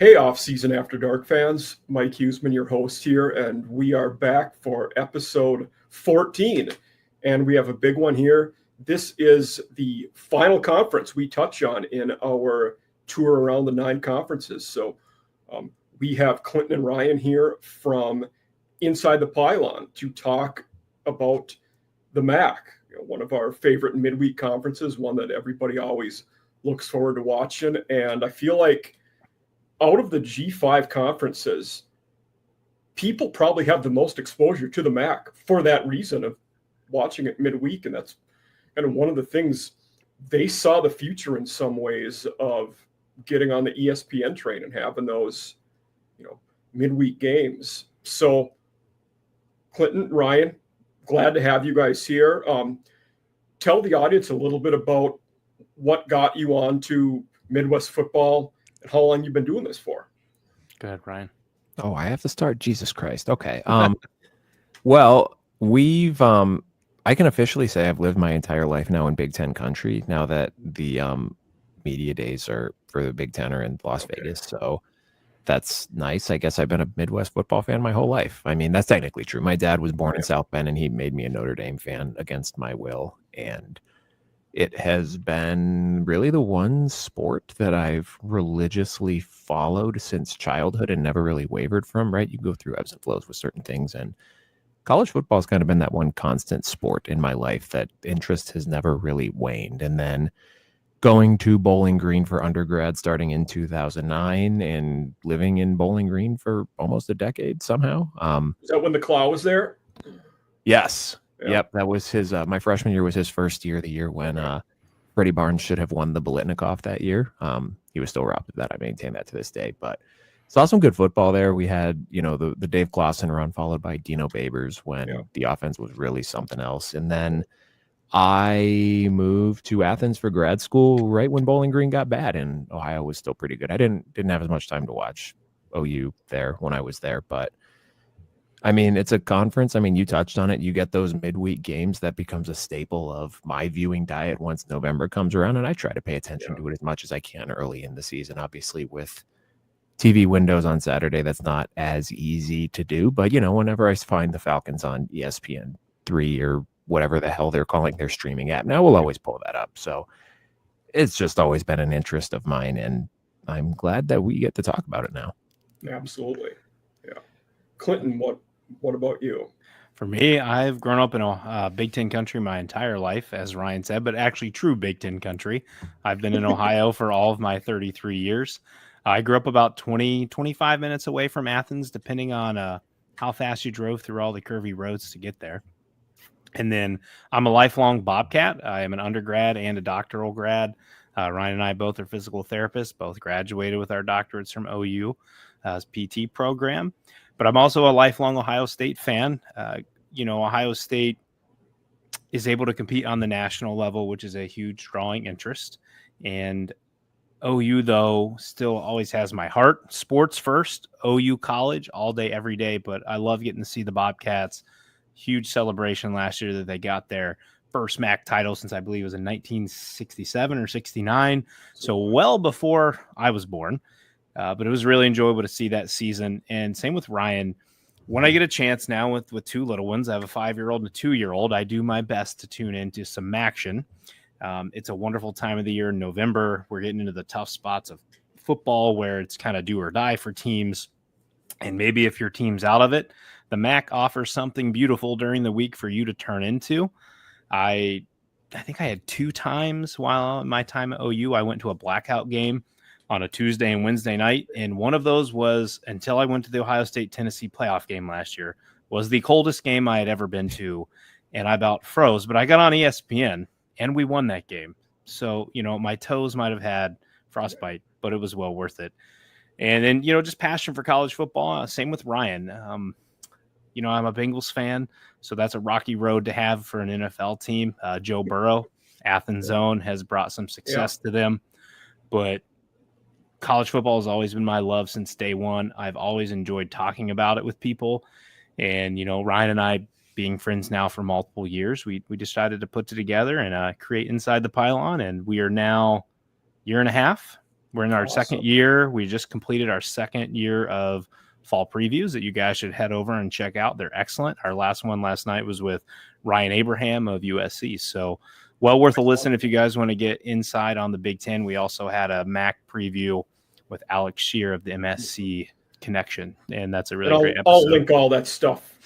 Hey, off-season After Dark fans, Mike Huseman, your host here, and we are back for episode 14, and we have a big one here. This is the final conference we touch on in our tour around the 9 conferences. So we have Clinton and Ryan here from Inside the Pylon to talk about the MAC, one of our favorite midweek conferences, one that everybody always looks forward to watching, and I feel like out of the G5 conferences, people probably have the most exposure to the MAC for that reason of watching it midweek. And that's kind of one of the things they saw the future in some ways of getting on the ESPN train and having those, midweek games. So Clinton, Ryan, glad to have you guys here. Tell the audience a little bit about what got you on to Midwest football and how long you've been doing this for. Go ahead, Ryan. Oh, I have to start. Jesus Christ. Okay. Well, I can officially say I've lived my entire life now in Big Ten country now that the media days are for the Big Ten are in Las Vegas. So that's nice. I guess I've been a Midwest football fan my whole life. I mean, that's technically true. My dad was born in South Bend and he made me a Notre Dame fan against my will. And it has been really the one sport that I've religiously followed since childhood and never really wavered from, right? You go through ebbs and flows with certain things, and college football has kind of been that one constant sport in my life that interest has never really waned. And then going to Bowling Green for undergrad starting in 2009 and living in Bowling Green for almost a decade somehow. Is that when the Claw was there? Yes. Yeah. Yep, that was his. My freshman year was his first year, the year when Freddie Barnes should have won the Biletnikoff that year. He was still robbed of that. I maintain that to this day. But saw some good football there. We had, the Dave Clawson run followed by Dino Babers when the offense was really something else. And then I moved to Athens for grad school right when Bowling Green got bad, and Ohio was still pretty good. I didn't have as much time to watch OU there when I was there, but I mean, it's a conference. I mean, you touched on it. You get those midweek games that becomes a staple of my viewing diet once November comes around. And I try to pay attention to it as much as I can early in the season. Obviously, with TV windows on Saturday, that's not as easy to do. But, whenever I find the Falcons on ESPN3 or whatever the hell they're calling their streaming app, now we'll always pull that up. So it's just always been an interest of mine. And I'm glad that we get to talk about it now. Absolutely. Yeah. Clinton, what about you? For me, I've grown up in a Big Ten country my entire life, as Ryan said, but actually true Big Ten country. I've been in Ohio for all of my 33 years. I grew up about 25 minutes away from Athens, depending on how fast you drove through all the curvy roads to get there. And then I'm a lifelong Bobcat. I am an undergrad and a doctoral grad. Ryan and I both are physical therapists, both graduated with our doctorates from OU PT program. But I'm also a lifelong Ohio State fan. Ohio State is able to compete on the national level, which is a huge drawing interest. And OU, though, still always has my heart. Sports first, OU college, all day, every day. But I love getting to see the Bobcats. Huge celebration last year that they got their first MAC title since I believe it was in 1967 or 69. So well before I was born. But it was really enjoyable to see that season. And same with Ryan. When I get a chance now with two little ones, I have a 5-year-old and a 2-year-old, I do my best to tune into some MACtion. It's a wonderful time of the year in November. We're getting into the tough spots of football where it's kind of do or die for teams. And maybe if your team's out of it, the MAC offers something beautiful during the week for you to turn into. I think I had 2 times while my time at OU, I went to a blackout game on a Tuesday and Wednesday night. And one of those was, until I went to the Ohio State-Tennessee playoff game last year, was the coldest game I had ever been to. And I about froze, but I got on ESPN and we won that game. So, my toes might have had frostbite, but it was well worth it. And then, just passion for college football. Same with Ryan. I'm a Bengals fan, so that's a rocky road to have for an NFL team. Joe Burrow, Athens Zone, has brought some success to them. But college football has always been my love since day one. I've always enjoyed talking about it with people. And, Ryan and I, being friends now for multiple years, we decided to put it together and create Inside the Pylon. And we are now 1.5 years We're in our Awesome. second year. We just completed our second year of fall previews that you guys should head over and check out. They're excellent. Our last one last night was with Ryan Abraham of USC. So well worth a listen if you guys want to get inside on the Big Ten. We also had a MAC preview with Alex Shear of the MSC Connection, and that's a really great episode. I'll link all that stuff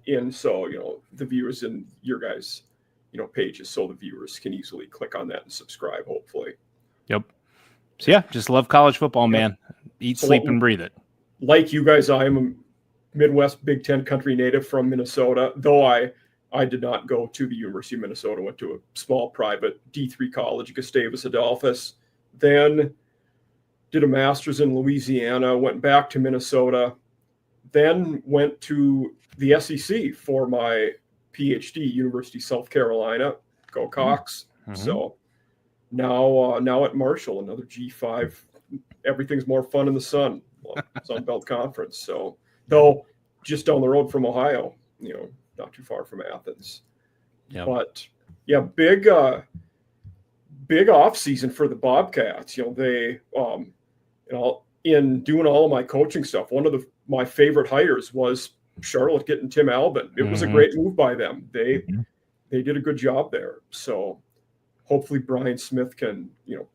in, so the viewers in your guys pages, so the viewers can easily click on that and subscribe, hopefully. Yep. So yeah, just love college football, man. Eat, sleep, and breathe it. Like you guys, I am a Midwest Big Ten country native from Minnesota, though I did not go to the University of Minnesota. Went to a small private D3 college, Gustavus Adolphus. Then did a master's in Louisiana, went back to Minnesota, then went to the SEC for my PhD, University of South Carolina. Go Cox. Mm-hmm. So now at Marshall, another G5. Everything's more fun in the sun. Sun Belt Conference. So though just down the road from Ohio, not too far from Athens. Yep. But yeah, big off season for the Bobcats. They in doing all of my coaching stuff, one of my favorite hires was Charlotte getting Tim Albin. It was a great move by them. They did a good job there. So hopefully Brian Smith can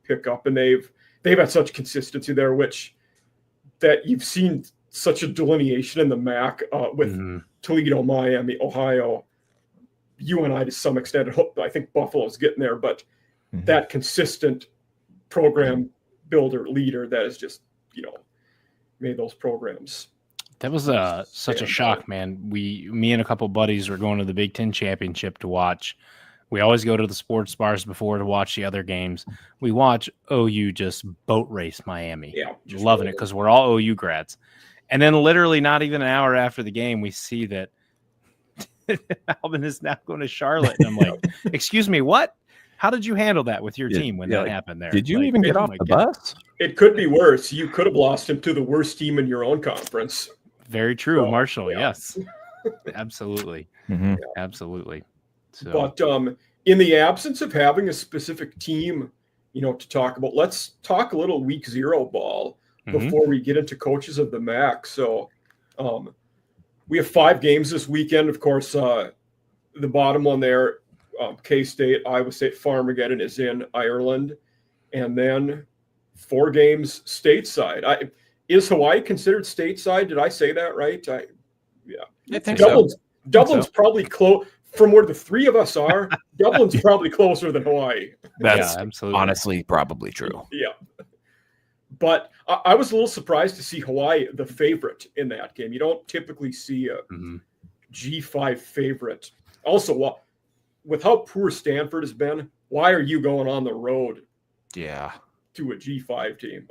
pick up, and they've had such consistency there, which that you've seen such a delineation in the MAC with Toledo, Miami, Ohio, UNI to some extent. I think Buffalo's getting there, but that consistent program builder leader that has just made those programs. That was such a shock, man. Me and a couple buddies were going to the Big Ten Championship to watch. We always go to the sports bars before to watch the other games. We watch OU just boat race Miami. Yeah, loving it because we're all OU grads. And then literally not even an hour after the game, we see that Albin is now going to Charlotte. And I'm like, excuse me, what? How did you handle that with your team when that happened there? Did you even get off the bus? It could be worse. You could have lost him to the worst team in your own conference. Very true, So, Marshall. yeah. Yes, absolutely, absolutely. So. But in the absence of having a specific team, to talk about, let's talk a little week 0 ball before we get into coaches of the MAC. So we have 5 games this weekend. Of course, the bottom one there, K-State, Iowa State, Farmageddon is in Ireland. And then 4 games stateside. Is Hawaii considered stateside? Did I say that right? I think Dublin's probably close. From where the 3 of us are, Dublin's probably closer than Hawaii. That's absolutely honestly probably true. Yeah. But I was a little surprised to see Hawaii the favorite in that game. You don't typically see a G5 favorite. Also, with how poor Stanford has been, why are you going on the road to a G5 team?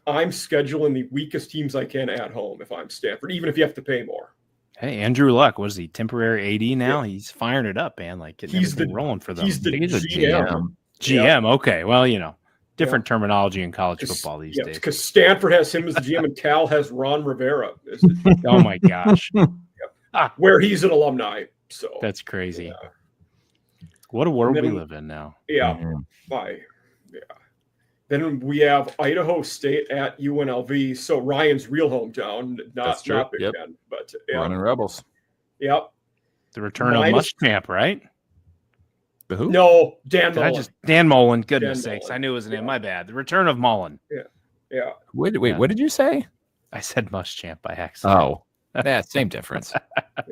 I'm scheduling the weakest teams I can at home if I'm Stanford, even if you have to pay more. Hey, Andrew Luck, was he temporary AD now? Yeah. He's firing it up, man. Like he's rolling for them. He's the GM. GM, okay. Well, different terminology in college football these days. Because Stanford has him as the GM and Cal has Ron Rivera as the GM. Oh my gosh. Where he's an alumni. So that's crazy. What a world we live in now. Yeah. Then we have Idaho State at UNLV. So Ryan's real hometown, not Big Ten, but running Rebels. Yep. The return of Muschamp, right? The who? No, Dan Mullen. Dan Mullen. Goodness sakes, I knew it was a name. My bad. The return of Mullen. Yeah. Wait. What did you say? I said Muschamp by accident. Oh, yeah, same difference. But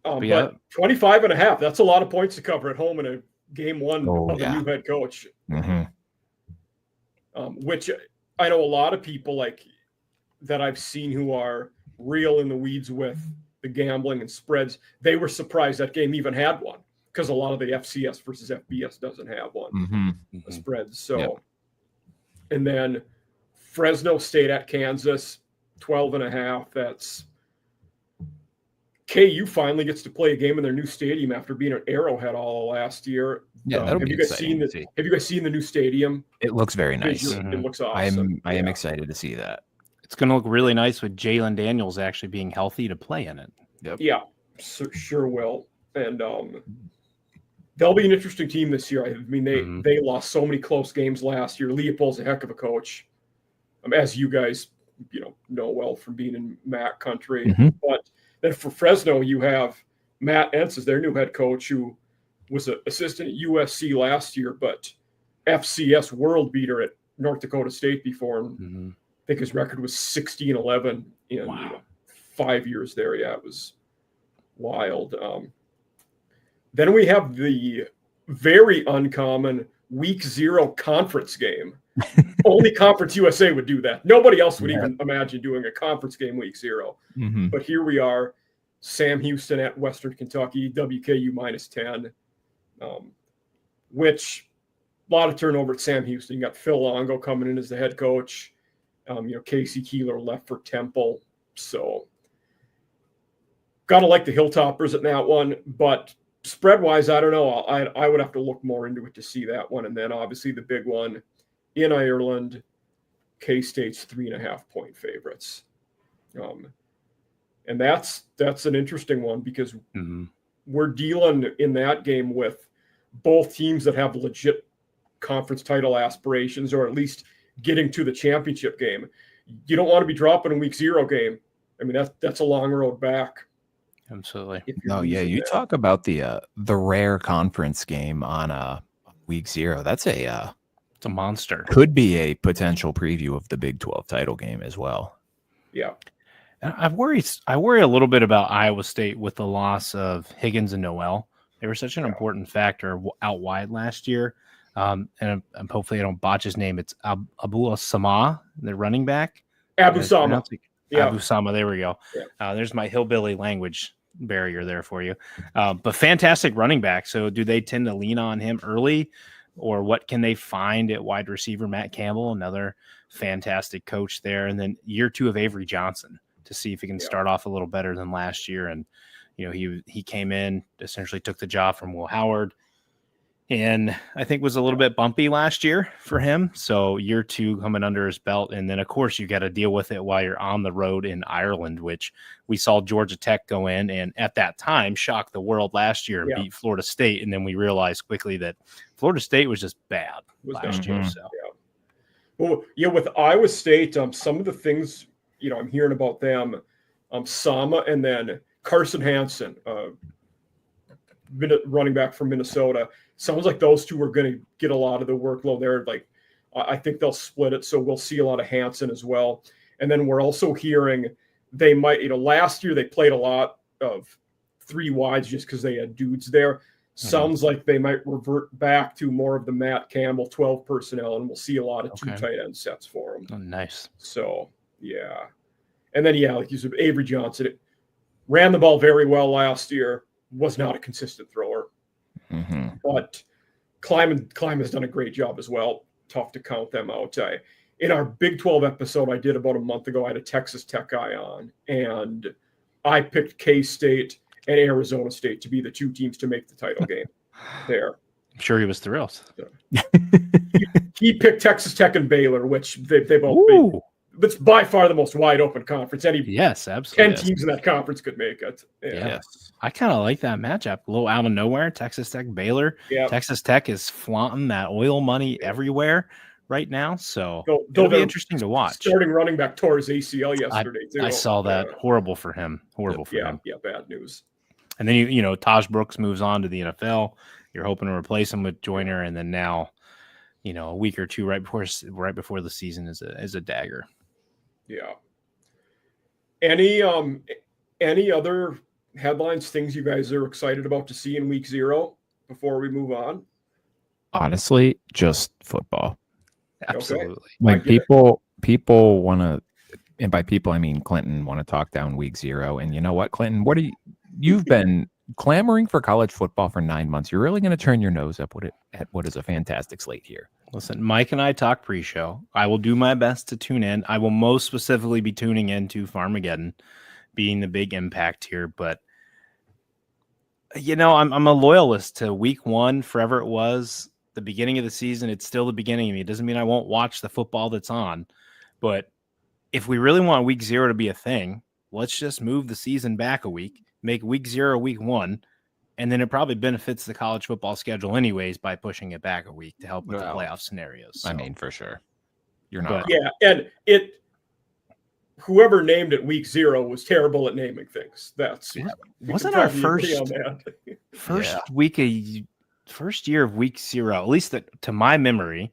25.5. That's a lot of points to cover at home in a game 1 of a new head coach. Which I know a lot of people that I've seen who are real in the weeds with the gambling and spreads. They were surprised that game even had one because a lot of the FCS versus FBS doesn't have one spreads. So, and then Fresno State at Kansas, 12.5. That's KU finally gets to play a game in their new stadium after being at Arrowhead all last year. Yeah, have you guys seen this? Have you guys seen the new stadium? It looks very nice. It looks awesome. I am excited to see that. It's going to look really nice with Jalen Daniels actually being healthy to play in it. Yeah, sure will. And they'll be an interesting team this year. I mean, Mhm. they lost so many close games last year. Leopold's a heck of a coach, as you guys know well from being in MAC country. Mhm. But then for Fresno, you have Matt Entz as their new head coach, who was an assistant at USC last year, but FCS world beater at North Dakota State before, and Mhm. I think his record was 60-11 in Wow. 5 years there. Yeah, it was wild. Then we have the very uncommon Week 0 conference game. Only Conference USA would do that. Nobody else would even imagine doing a conference game Week 0. Mhm. But here we are, Sam Houston at Western Kentucky, WKU -10, which a lot of turnover at Sam Houston. You got Phil Longo coming in as the head coach. Casey Keeler left for Temple. So got to like the Hilltoppers at that one. But spread-wise, I don't know. I would have to look more into it to see that one. And then obviously the big one in Ireland, K-State's 3.5-point favorites. And that's an interesting one because we're dealing in that game with both teams that have legit conference title aspirations, or at least getting to the championship game. You don't want to be dropping a Week 0 game. I mean, that's a long road back. Absolutely. No, yeah, you talk about the rare conference game on Week 0. That's it's a monster. Could be a potential preview of the Big 12 title game as well. Yeah. I worry a little bit about Iowa State with the loss of Higgins and Noel. They were such an important factor out wide last year. And hopefully I don't botch his name. It's Abu Sama, the running back. Abu Sama. Yeah. Abu Sama. There we go. Yeah. There's my hillbilly language barrier there for you. But fantastic running back. So do they tend to lean on him early, or what can they find at wide receiver? Matt Campbell, another fantastic coach there. And then year 2 of Avery Johnson to see if he can start off a little better than last year. And, he came in, essentially took the job from Will Howard, and I think was a little bit bumpy last year for him. So year 2 coming under his belt. And then of course you got to deal with it while you're on the road in Ireland, which we saw Georgia Tech go in and at that time shock the world last year and beat Florida State. And then we realized quickly that Florida State was just bad last year. So Well, with Iowa State, some of the things, I'm hearing about them, Sama and then Carson Hansen, running back from Minnesota. Sounds like those two are going to get a lot of the workload there. Like, I think they'll split it, so we'll see a lot of Hansen as well. And then we're also hearing they might, last year they played a lot of 3 wides just because they had dudes there. Sounds like they might revert back to more of the Matt Campbell 12 personnel, and we'll see a lot of 2 tight end sets for them. Oh, nice. So, yeah. And then, like you said, Avery Johnson ran the ball very well last year, was not a consistent thrower. But Kleiman has done a great job as well. Tough to count them out. In our Big 12 episode I did about a month ago, I had a Texas Tech guy on, and I picked K-State and Arizona State to be the 2 teams to make the title game there. I'm sure he was thrilled. So, he picked Texas Tech and Baylor, which they both beat. That's by far the most wide open conference. Yes, absolutely. 10 teams in that conference could make it. Yes. I kind of like that matchup. A little out of nowhere, Texas Tech, Baylor. Yeah. Texas Tech is flaunting that oil money everywhere right now. So it'll be interesting to watch. Starting running back tore his ACL yesterday, too. I saw that. Horrible for him. Yeah, bad news. And then, Taj Brooks moves on to the NFL. You're hoping to replace him with Joyner. And then now, a week or two right before the season is a dagger. Yeah. Any other headlines, things you guys are excited about to see in Week 0 before we move on? Honestly, just football. Absolutely. Okay. Like people want to, and by people I mean Clinton, want to talk down Week 0. And you know what, Clinton? You've been clamoring for college football for 9 months. You're really going to turn your nose up at what is a fantastic slate here. Listen, Mike and I talk pre-show. I will do my best to tune in. I will most specifically be tuning into Farmageddon being the big impact here. But, I'm a loyalist to Week 1, forever it was. The beginning of the season, it's still the beginning of me. It doesn't mean I won't watch the football that's on. But if we really want Week 0 to be a thing, let's just move the season back a week, make Week 0 Week 1, And then it probably benefits the college football schedule anyways by pushing it back a week to help with the Well, playoff scenarios. I So, mean, for sure. You're not but- wrong. Yeah, and whoever named it week 0 was terrible at naming things. That's wasn't our probably agree first on that. first year of week 0, at least to my memory,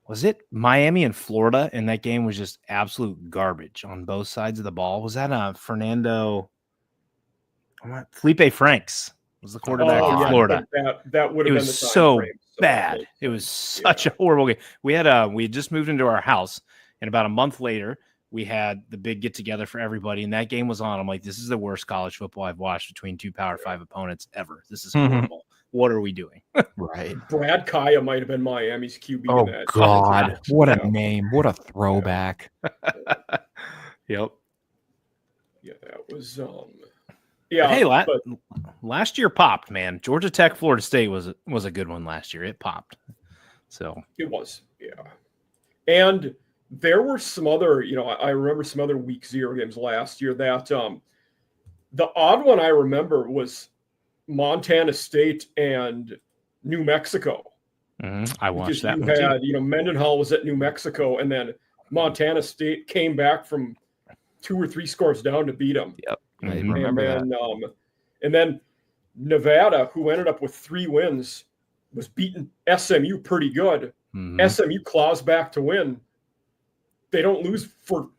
was it Miami and Florida? And that game was just absolute garbage on both sides of the ball. Was that Felipe Franks was the quarterback in Florida? That would have been the time so frame. Bad. It was such a horrible game. We had just moved into our house, and about a month later, we had the big get together for everybody, and that game was on. I'm like, this is the worst college football I've watched between 2 Power 5 opponents ever. This is horrible. What are we doing? Right. Brad Kaya might have been Miami's QB. Oh in that. God, what a name! What a throwback! Yep. Yeah, that was. Hey, last year popped, man. Georgia Tech, Florida State was a good one last year. It popped. So it was, yeah. And there were some other, I remember some other week 0 games last year that the odd one I remember was Montana State and New Mexico. I watched that one had, too. Mendenhall was at New Mexico, and then Montana State came back from 2 or 3 scores down to beat them. Yep. I remember that. And then Nevada, who ended up with 3 wins, was beating SMU pretty good. SMU claws back to win. They don't lose for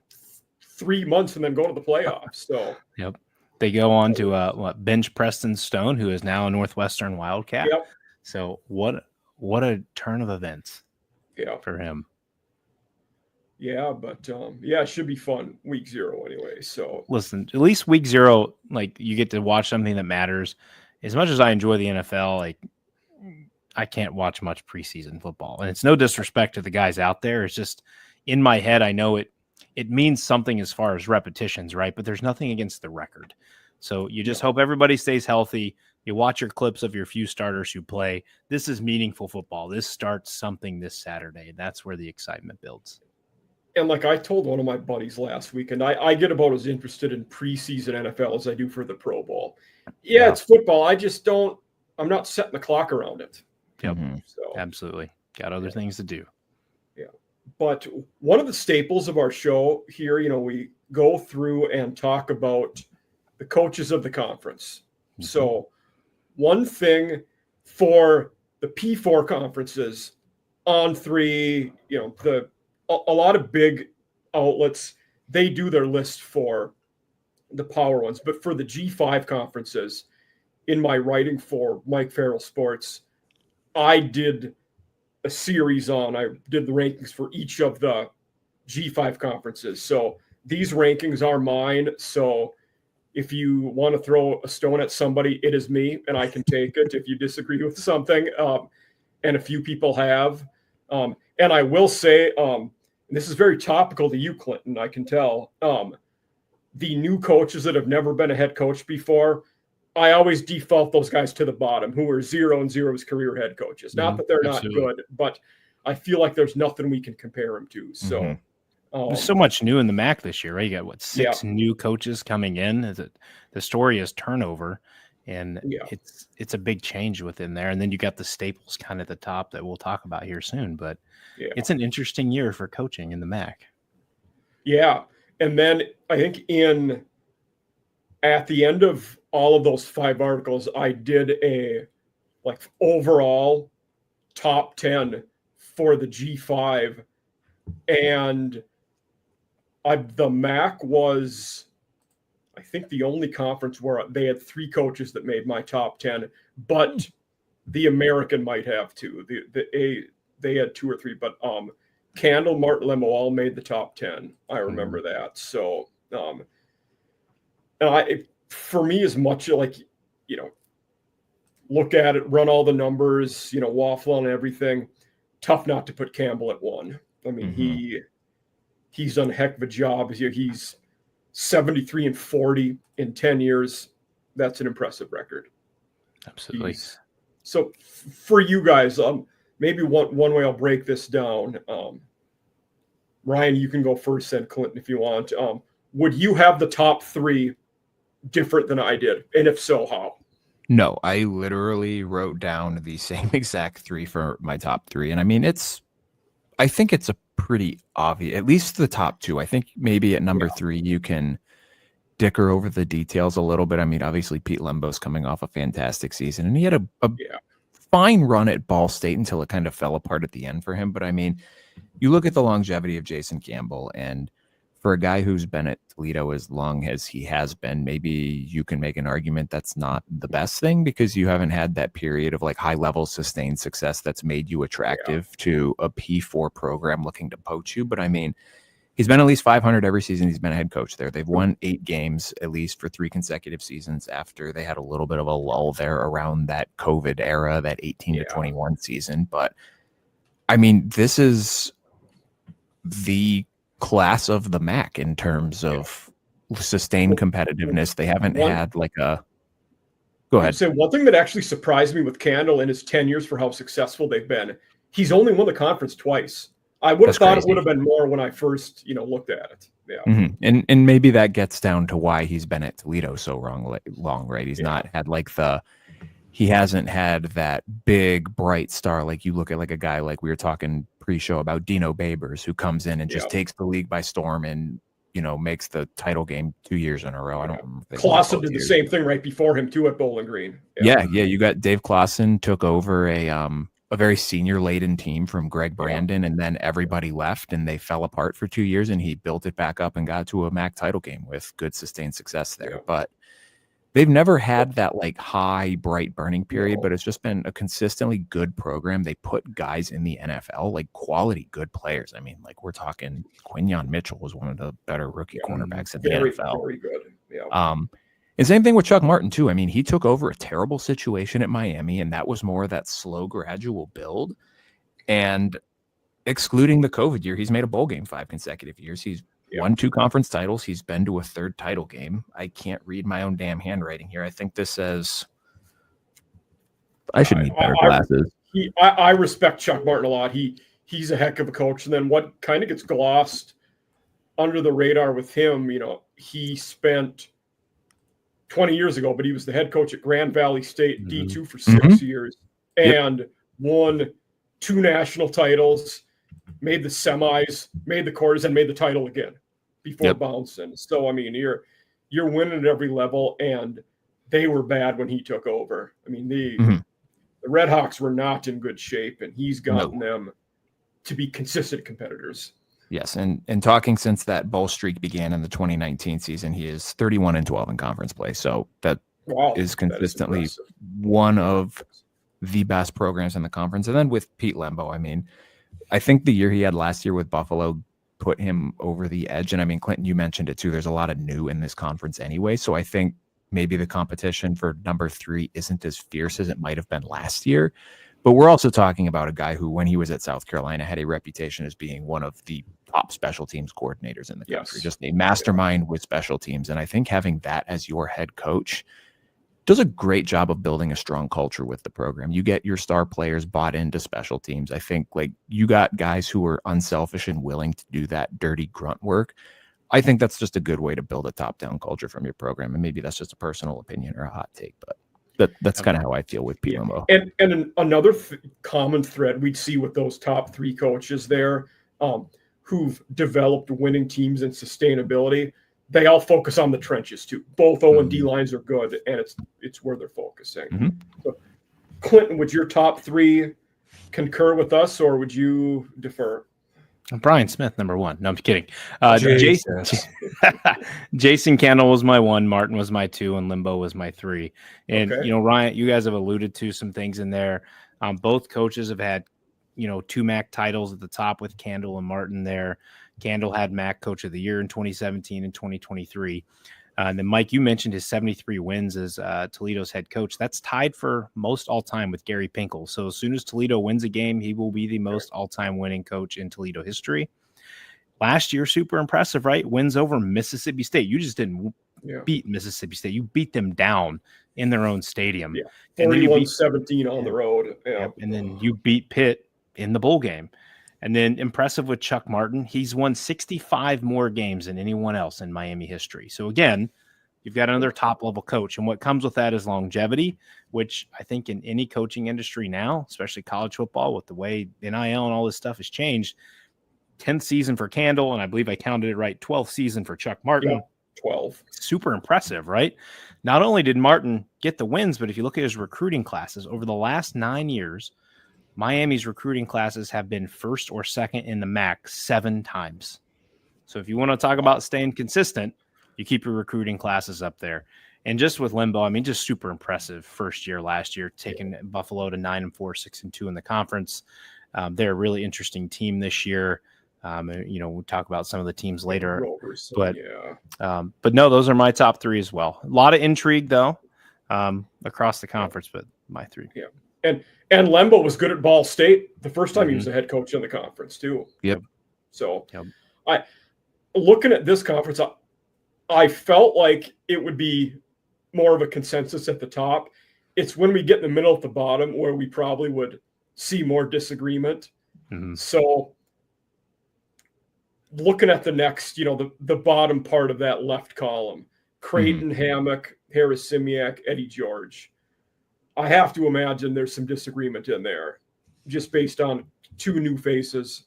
3 months and then go to the playoffs. So yep, they go on to bench Preston Stone, who is now a Northwestern Wildcat. Yep. So what a turn of events. Yeah, for him. Yeah, but it should be fun week 0 anyway. So listen, at least week 0, like you get to watch something that matters. As much as I enjoy the NFL, like I can't watch much preseason football, and it's no disrespect to the guys out there. It's just in my head, I know it means something as far as repetitions, right? But there's nothing against the record. So you just hope everybody stays healthy. You watch your clips of your few starters who play. This is meaningful football. This starts something this Saturday. That's where the excitement builds. And like I told one of my buddies last week, and I get about as interested in preseason NFL as I do for the Pro Bowl. Yeah, it's football. I'm not setting the clock around it. Yep. So, absolutely. Got other things to do. Yeah. But one of the staples of our show here, we go through and talk about the coaches of the conference. So one thing for the P4 conferences on 3, a lot of big outlets, they do their list for the power ones. But for the G5 conferences, in my writing for Mike Farrell Sports, I did a series I did the rankings for each of the G5 conferences. So these rankings are mine. So if you want to throw a stone at somebody, it is me, and I can take it if you disagree with something. And a few people have. And I will say, and this is very topical to you, Clinton, I can tell. The new coaches that have never been a head coach before, I always default those guys to the bottom, who are 0 and 0's career head coaches. Not that they're not good, but I feel like there's nothing we can compare them to. So there's so much new in the MAC this year, right? You got 6 new coaches coming in. The story is turnover, and it's a big change within there. And then you got the staples kind of at the top that we'll talk about here soon. But it's an interesting year for coaching in the MAC. Yeah, and then I think at the end of all of those 5 articles, I did a overall top 10 for the G5, and the MAC was, I think, the only conference where they had 3 coaches that made my top 10, but the American might have too. They had 2 or 3, but Candle, Martin Lemo all made the top 10. I remember that. So, and for me, as much look at it, run all the numbers, waffle on everything. Tough not to put Campbell at 1. I mean, he's done a heck of a job. He's 73-40 in 10 years. That's an impressive record. Absolutely. So for you guys, maybe one way I'll break this down. Ryan, you can go first, and Clinton, if you want. Would you have the top 3 different than I did? And if so, how? No, I literally wrote down the same exact three for my top three. And I mean, I think it's a pretty obvious, at least the top two. I think maybe at number three, you can dicker over the details a little bit. I mean, obviously, Pete Lembo's coming off a fantastic season, and he had a fine run at Ball State until it kind of fell apart at the end for him. But I mean, you look at the longevity of Jason Campbell, and for a guy who's been at Toledo as long as he has been, maybe you can make an argument that's not the best thing because you haven't had that period of like high level sustained success that's made you attractive to a P4 program looking to poach you. But I mean, he's been at least 500 every season he's been a head coach there. They've won 8 games at least for 3 consecutive seasons after they had a little bit of a lull there around that COVID era, that 18 to 21 season. But I mean, this is the class of the MAC in terms of sustained competitiveness. They haven't had like a go ahead. So one thing that actually surprised me with Candle in his 10 years for how successful they've been, he's only won the conference twice. I would have thought it would have been more when I first, looked at it. Yeah. And maybe that gets down to why he's been at Toledo so long, right? He's not had he hasn't had that big bright star. Like you look at like a guy like we were talking pre-show about Dino Babers, who comes in and just takes the league by storm and, makes the title game 2 years in a row. I don't remember. Clausen did the same thing right before him too at Bowling Green. Yeah. You got Dave Clausen took over a very senior laden team from Greg Brandon, and then everybody left and they fell apart for 2 years, and he built it back up and got to a MAC title game with good sustained success there. But they've never had that like high, bright burning period, but it's just been a consistently good program. They put guys in the NFL, like quality, good players. I mean, like we're talking Quinyon Mitchell was one of the better rookie cornerbacks in the NFL. Very good. Yeah. And same thing with Chuck Martin too. I mean, he took over a terrible situation at Miami, and that was more of that slow, gradual build. And excluding the COVID year, he's made a bowl game 5 consecutive years. He's won 2 conference titles. He's been to a 3rd title game. I can't read my own damn handwriting here. I think this says I should need better glasses. I respect Chuck Martin a lot. He's a heck of a coach. And then what kind of gets glossed under the radar with him, he spent 20 years ago, but he was the head coach at Grand Valley State D2 for 6 years and won 2 national titles, made the semis, made the quarters, and made the title again before bouncing. So, I mean, you're winning at every level, and they were bad when he took over. I mean, the Red Hawks were not in good shape, and he's gotten them to be consistent competitors. Yes, and talking since that bowl streak began in the 2019 season, he is 31-12 in conference play. So that is consistently one of the best programs in the conference. And then with Pete Lembo, I mean, I think the year he had last year with Buffalo put him over the edge. And I mean, Clinton, you mentioned it too. There's a lot of new in this conference anyway. So I think maybe the competition for number 3 isn't as fierce as it might have been last year. But we're also talking about a guy who, when he was at South Carolina, had a reputation as being one of the top special teams coordinators in the country, just a mastermind with special teams. And I think having that as your head coach does a great job of building a strong culture with the program. You get your star players bought into special teams. I think like you got guys who are unselfish and willing to do that dirty grunt work. I think that's just a good way to build a top-down culture from your program. And maybe that's just a personal opinion or a hot take, but that's kind of how I feel with Pete Lembo. And another common thread we'd see with those top 3 coaches there who've developed winning teams and sustainability, they all focus on the trenches too. Both O and D lines are good, and it's where they're focusing. So, Clinton, would your top 3 concur with us, or would you defer? Brian Smith, number 1. No, I'm kidding. Jason Candle was my 1, Martin was my 2, and Lembo was my 3. And, Ryan, you guys have alluded to some things in there. Both coaches have had, 2 MAC titles at the top with Candle and Martin there. Candle had MAC Coach of the Year in 2017 and 2023. And then, Mike, you mentioned his 73 wins as Toledo's head coach. That's tied for most all-time with Gary Pinkel. So as soon as Toledo wins a game, he will be the most all-time winning coach in Toledo history. Last year, super impressive, right? Wins over Mississippi State. You just didn't beat Mississippi State. You beat them down in their own stadium. 41-17 on the road. And then you beat Pitt in the bowl game. And then impressive with Chuck Martin. He's won 65 more games than anyone else in Miami history. So again, you've got another top level coach. And what comes with that is longevity, which I think in any coaching industry now, especially college football, with the way NIL and all this stuff has changed, 10th season for Candle, and I believe I counted it right, 12th season for Chuck Martin. Yeah, 12. Super impressive, right? Not only did Martin get the wins, but if you look at his recruiting classes over the last 9 years, Miami's recruiting classes have been first or second in the MAC 7 times. So if you want to talk about staying consistent, you keep your recruiting classes up there. And just with Limbo, I mean, just super impressive first year last year, taking Buffalo to 9-4, 6-2 in the conference. They're a really interesting team this year. We'll talk about some of the teams later, but no, those are my top 3 as well. A lot of intrigue though, across the conference, but my 3. Yeah. And Lembo was good at Ball State the first time he was the head coach in the conference too. Yep. So looking at this conference, I felt like it would be more of a consensus at the top. It's when we get in the middle at the bottom where we probably would see more disagreement. Mm-hmm. So looking at the next, the bottom part of that left column, Creighton, Hammock, Harris Simiak, Eddie George. I have to imagine there's some disagreement in there just based on 2 new faces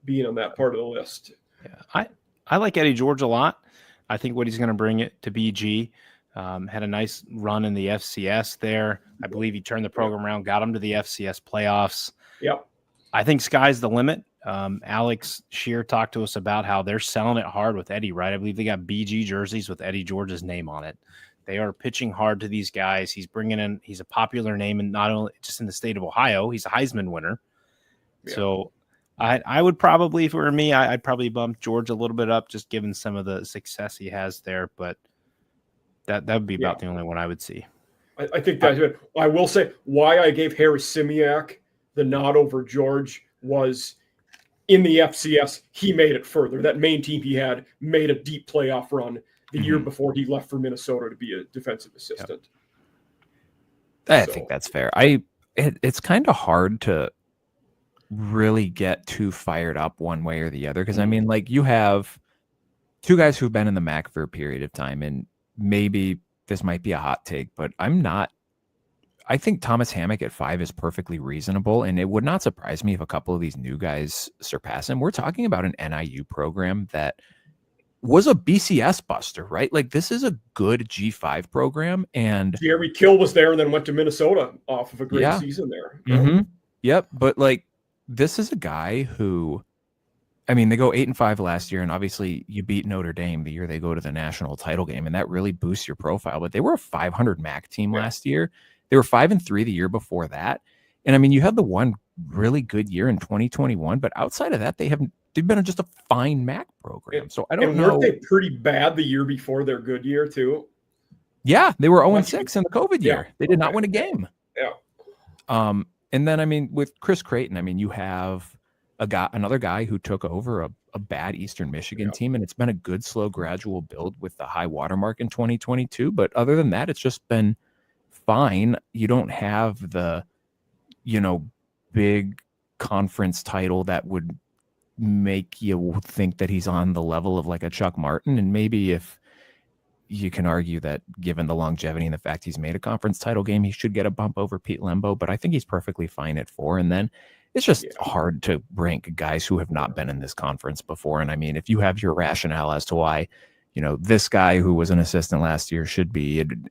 being on that part of the list. Yeah, I like Eddie George a lot. I think what he's going to bring it to BG. Had a nice run in the FCS there. I believe he turned the program around, got him to the FCS playoffs. Yep. I think sky's the limit. Alex Shear talked to us about how they're selling it hard with Eddie, right? I believe they got BG jerseys with Eddie George's name on it. They are pitching hard to these guys. He's bringing in, he's a popular name, and not only just in the state of Ohio, he's a Heisman winner. Yeah. So I would probably, if it were me, I'd probably bump George a little bit up, just given some of the success he has there. But that would be about the only one I would see. I think that's it. I will say why I gave Harris Simiak the nod over George was in the FCS, he made it further. That main team he had made a deep playoff run the year before he left for Minnesota to be a defensive assistant. I think that's fair. It's kind of hard to really get too fired up one way or the other, because I mean, like, you have 2 guys who've been in the MAC for a period of time, and maybe this might be a hot take, but I think Thomas Hammock at 5 is perfectly reasonable, and it would not surprise me if a couple of these new guys surpass him. We're talking about an NIU program that was a BCS buster, right? Like, this is a good G5 program, and Jerry Kill was there and then went to Minnesota off of a great season there. Mm-hmm. Yep. But like, this is a guy who, I mean, they go 8-5 last year, and obviously you beat Notre Dame the year they go to the national title game, and that really boosts your profile. But they were a 500 MAC team last year. They were 5-3 the year before that. And I mean, you had the one really good year in 2021, but outside of that, they've been just a fine MAC program. So I don't know. Weren't they pretty bad the year before their good year too? Yeah, they were 0-6 in the COVID year. They did not win a game. Yeah. And then, I mean, with Chris Creighton, I mean, you have another guy who took over a bad Eastern Michigan team, and it's been a good, slow, gradual build with the high watermark in 2022. But other than that, it's just been fine. You don't have the, big conference title that would make you think that he's on the level of like a Chuck Martin. And maybe if you can argue that given the longevity and the fact he's made a conference title game, he should get a bump over Pete Lembo, but I think he's perfectly fine at 4. And then it's just hard to rank guys who have not been in this conference before. And I mean, if you have your rationale as to why, this guy who was an assistant last year should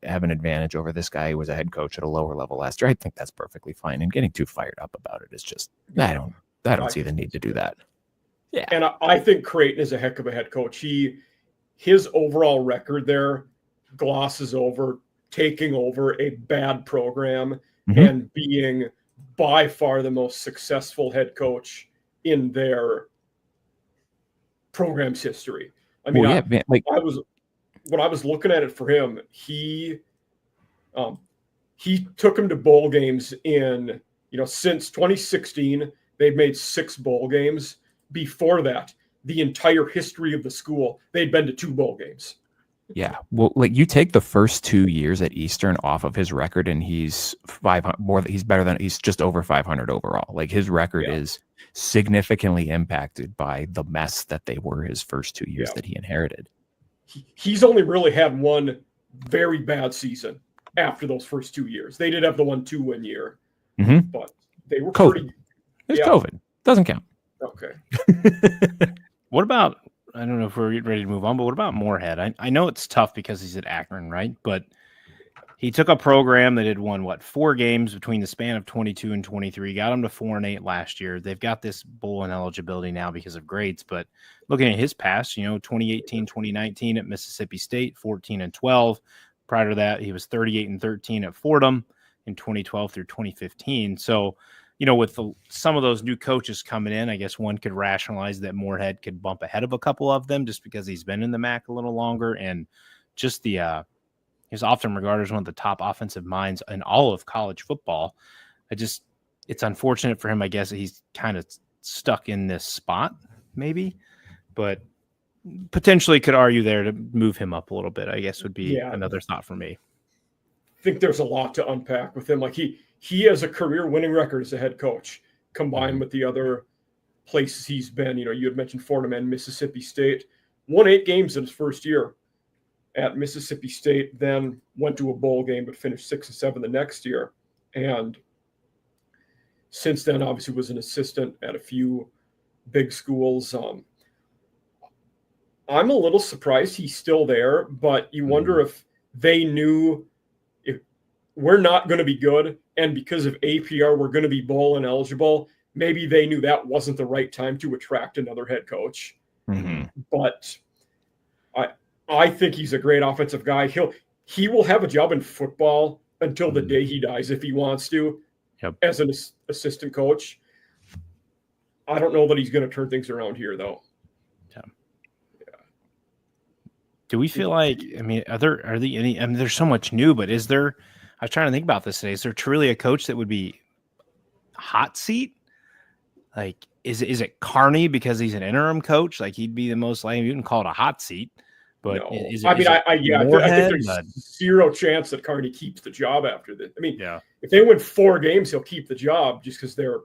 have an advantage over this guy who was a head coach at a lower level last year, I think that's perfectly fine. And getting too fired up about it is just, I don't see the need to do that. Yeah. And I think Creighton is a heck of a head coach. His overall record there glosses over taking over a bad program and being by far the most successful head coach in their program's history. I mean, when I was looking at it for him, he took him to bowl games in, since 2016, they've made 6 bowl games. Before that, the entire history of the school, they'd been to 2 bowl games. Yeah. Well, like, you take the first 2 years at Eastern off of his record, and he's 500 he's just over 500 overall. Like, his record is significantly impacted by the mess that they were his first 2 years that he inherited. he's only really had one very bad season after those first 2 years. They did have the 1-2-win year, but they were COVID. pretty. It's COVID. Doesn't count. Okay. What about, I don't know if we're ready to move on, but what about Moorhead? I know it's tough because he's at Akron, right? But he took a program that had won, 4 games between the span of 22 and 23, got him to 4-8 last year. They've got this bowl ineligibility now because of grades, but looking at his past, 2018, 2019 at Mississippi State, 14-12. Prior to that, he was 38-13 at Fordham in 2012 through 2015. So, with some of those new coaches coming in, I guess one could rationalize that Moorhead could bump ahead of a couple of them just because he's been in the MAC a little longer. And just he's often regarded as one of the top offensive minds in all of college football. It's unfortunate for him, I guess, that he's kind of stuck in this spot, maybe, but potentially could argue there to move him up a little bit, I guess would be another thought for me. I think there's a lot to unpack with him. Like he has a career winning record as a head coach combined with the other places he's been. You had mentioned Fordham and Mississippi State. Won 8 games in his first year at Mississippi State, then went to a bowl game, but finished 6-7 the next year. And since then, obviously was an assistant at a few big schools. I'm a little surprised he's still there, but you wonder if they knew if we're not going to be good, and because of APR, we're going to be bowl ineligible. Maybe they knew that wasn't the right time to attract another head coach. But I think he's a great offensive guy. He will have a job in football until the day he dies if he wants to, as an assistant coach. I don't know that he's going to turn things around here, though. Do we feel like, are there any, there's so much new, but is there, I was trying to think about this today. Is there truly a coach that would be hot seat? Like, is it Carney because he's an interim coach? Like, he'd be the most likely, you can call it a hot seat, but no. I think there's zero chance that Carney keeps the job after this. If they win 4 games, he'll keep the job just because they're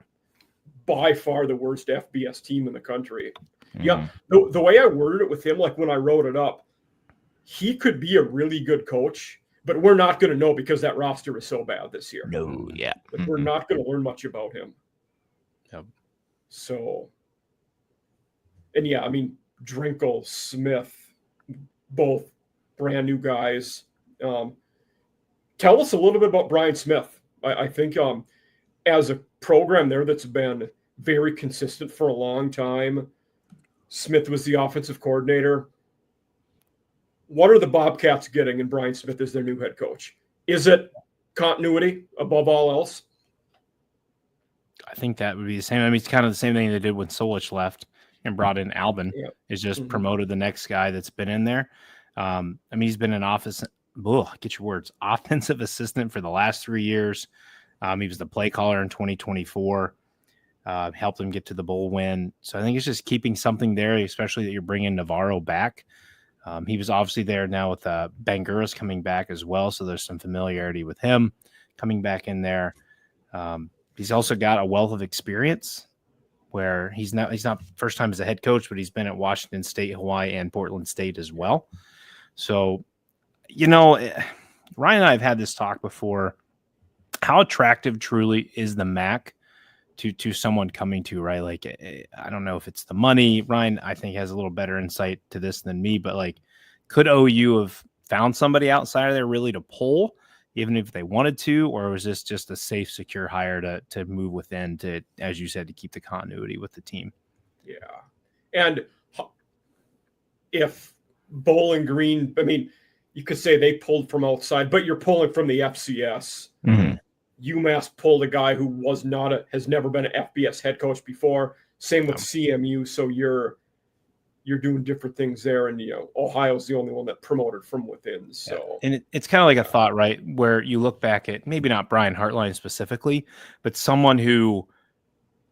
by far the worst FBS team in the country. Yeah. The way I worded it with him, like when I wrote it up, he could be a really good coach, but we're not going to know because that roster is so bad this year. No, yeah. Like, we're not going to learn much about him. Yep. So, and Drinkle, Smith, both brand new guys. Tell us a little bit about Brian Smith. I think as a program there that's been very consistent for a long time, Smith was the offensive coordinator. What are the Bobcats getting in Brian Smith as their new head coach? Is it continuity above all else? I think that would be the same. it's kind of the same thing they did when Solich left and brought in Albin. Is just promoted the next guy that's been in there. He's been an offensive assistant for the last 3 years. He was the play caller in 2024. Helped him get to the bowl win. So I think it's just keeping something there, especially that you're bringing Navarro back. He was obviously there now with Banguras coming back as well, so there's some familiarity with him coming back in there. He's also got a wealth of experience where he's not first time as a head coach, but he's been at Washington State, Hawaii, and Portland State as well. So, Ryan and I have had this talk before. How attractive truly is the MAC to someone coming to, right? Like, I don't know if it's the money. Ryan, I think, has a little better insight to this than me, but like, could OU have found somebody outside of there really to pull, even if they wanted to, or was this just a safe, secure hire to move within to, as you said, to keep the continuity with the team? Yeah. And if Bowling Green, you could say they pulled from outside, but you're pulling from the FCS. UMass pulled a guy who has never been an FBS head coach before. Same with CMU. So you're doing different things there. And, Ohio's the only one that promoted from within. So, and it's kind of like a thought, right? Where you look back at maybe not Brian Hartline specifically, but someone who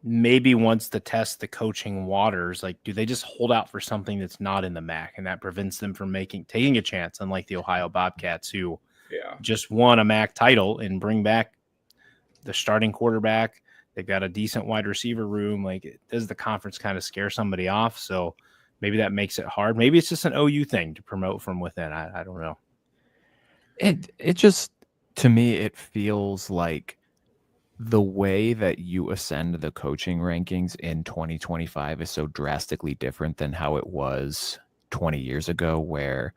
maybe wants to test the coaching waters. Like, do they just hold out for something that's not in the MAC, and that prevents them from taking a chance, unlike the Ohio Bobcats, who just won a MAC title and bring back the starting quarterback. They've got a decent wide receiver room. Like, does the conference kind of scare somebody off? So maybe that makes it hard. Maybe it's just an OU thing to promote from within. I don't know. It just, to me, it feels like the way that you ascend the coaching rankings in 2025 is so drastically different than how it was 20 years ago, where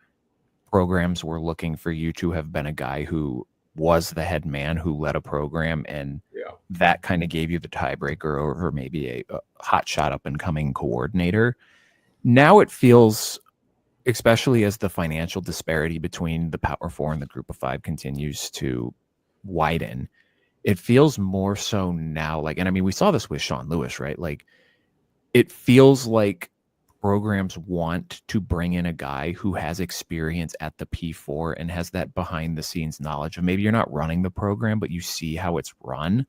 programs were looking for you to have been a guy who was the head man who led a program, and that kind of gave you the tiebreaker over maybe a hot shot up and coming coordinator. Now it feels, especially as the financial disparity between the Power Four and the Group of Five continues to widen, it feels more so now like, and I mean, we saw this with Sean Lewis, right? Like, it feels like programs want to bring in a guy who has experience at the P4 and has that behind the scenes knowledge of, maybe you're not running the program, but you see how it's run,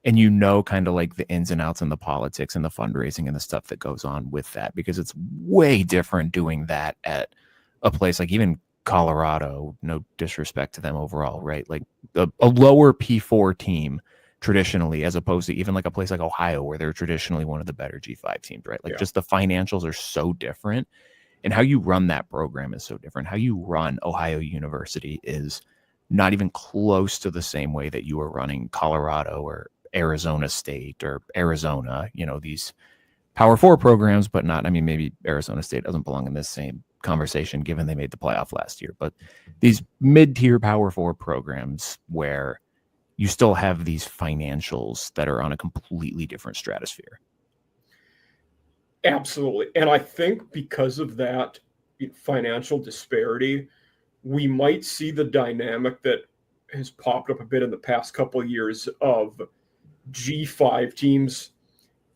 and you know kind of like the ins and outs and the politics and the fundraising and the stuff that goes on with that, because it's way different doing that at a place like even Colorado, no disrespect to them overall, right? Like a lower P4 team traditionally, as opposed to even like a place like Ohio, where they're traditionally one of the better G5 teams, right? Like just the financials are so different, and how you run that program is so different. How you run Ohio University is not even close to the same way that you are running Colorado or Arizona State or Arizona, you know, these Power Four programs, but not, I mean, maybe Arizona State doesn't belong in this same conversation given they made the playoff last year, but these mid-tier Power Four programs where you still have these financials that are on a completely different stratosphere. Absolutely. And I think because of that financial disparity, we might see the dynamic that has popped up a bit in the past couple of years of G5 teams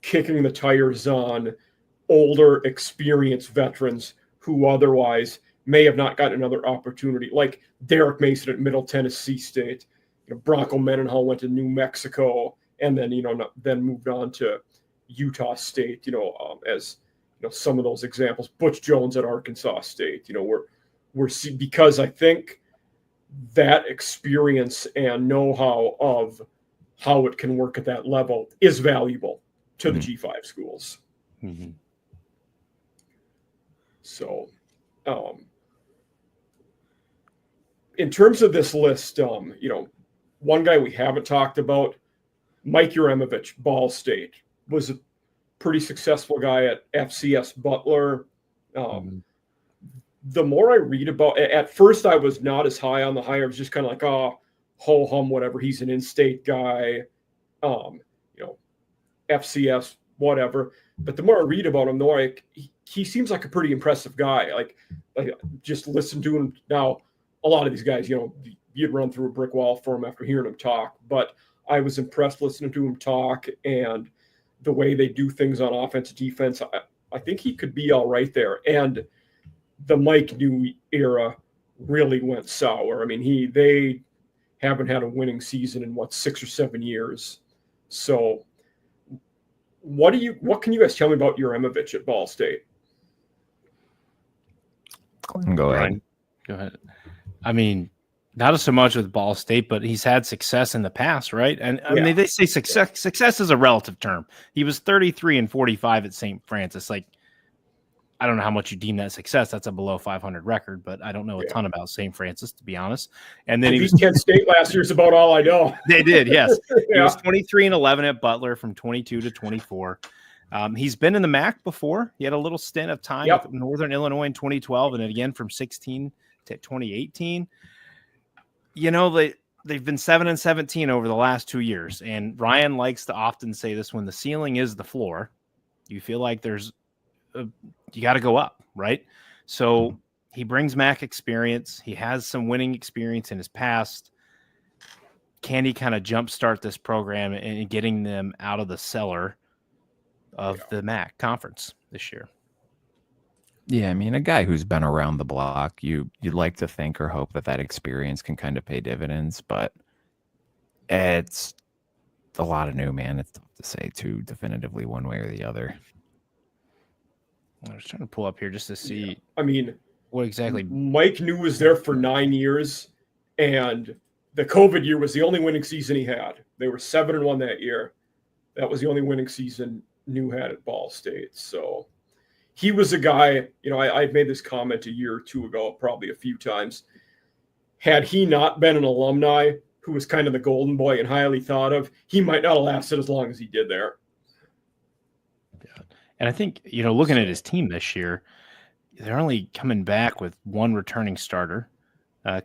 kicking the tires on older, experienced veterans who otherwise may have not gotten another opportunity, like Derek Mason at Middle Tennessee State. Bronco Mendenhall went to New Mexico and then, then moved on to Utah State, as some of those examples. Butch Jones at Arkansas State, we're because I think that experience and know-how of how it can work at that level is valuable to the G5 schools. Mm-hmm. So, in terms of this list, one guy we haven't talked about, Mike Yuremovich, Ball State, was a pretty successful guy at FCS Butler. The more I read about, at first I was not as high on the hire. I was just kind of like, ho-hum, whatever. He's an in-state guy, FCS, whatever. But the more I read about him, the more he seems like a pretty impressive guy. Like just listen to him now. A lot of these guys, you'd run through a brick wall for him after hearing him talk. But I was impressed listening to him talk and the way they do things on offense, defense. I think he could be all right there. And the Mike New era really went sour. I mean, they haven't had a winning season in 6 or 7 years. So what can you guys tell me about Yuremovich at Ball State? Go ahead. I mean, not so much with Ball State, but he's had success in the past, right? And I mean, they say success is a relative term. He was 33-45 at St. Francis. Like, I don't know how much you deem that success. That's a below 500 record, but I don't know a ton about St. Francis, to be honest. And then he was Kent State last year is about all I know. They did, yes. He was 23-11 at Butler from 22 to 24. He's been in the MAC before. He had a little stint of time with Northern Illinois in 2012, and then again from 16 to 2018. They've been 7-17 over the last 2 years, and Ryan likes to often say this: when the ceiling is the floor, you feel like you got to go up, right? So he brings MAC experience. He has some winning experience in his past. Can he kind of jumpstart this program and getting them out of the cellar of the MAC conference this year? Yeah, I mean, a guy who's been around the block, you'd like to think or hope that experience can kind of pay dividends, but it's a lot of new, man. It's tough to say too definitively one way or the other. I was trying to pull up here just to see. Yeah. I mean, what exactly? Mike New was there for 9 years, and the COVID year was the only winning season he had. They were 7-1 that year. That was the only winning season New had at Ball State. So he was a guy, I made this comment a year or two ago, probably a few times. Had he not been an alumni who was kind of the golden boy and highly thought of, he might not have lasted as long as he did there. Yeah. And I think, looking at his team this year, they're only coming back with one returning starter.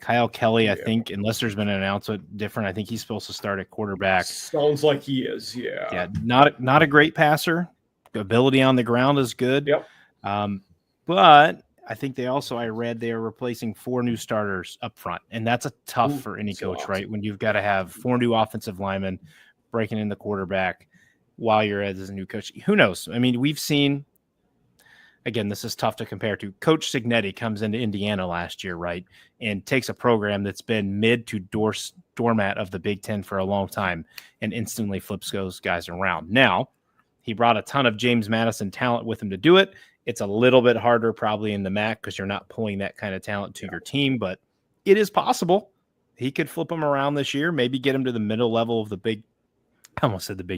Kyle Kelly, I think, unless there's been an announcement different, I think he's supposed to start at quarterback. Sounds like he is, yeah. Yeah, not a great passer. Ability on the ground is good. Yep. But I think I read they are replacing 4 new starters up front. And that's tough for any coach, right? When you've got to have 4 new offensive linemen breaking in the quarterback while you're as a new coach. Who knows? I mean, we've seen, again, this is tough to compare to. Coach Cignetti comes into Indiana last year, right, and takes a program that's been mid to doormat of the Big Ten for a long time and instantly flips those guys around. Now, he brought a ton of James Madison talent with him to do it. It's a little bit harder probably in the MAC because you're not pulling that kind of talent to your team, but it is possible. He could flip them around this year, maybe get him to the middle level of the Big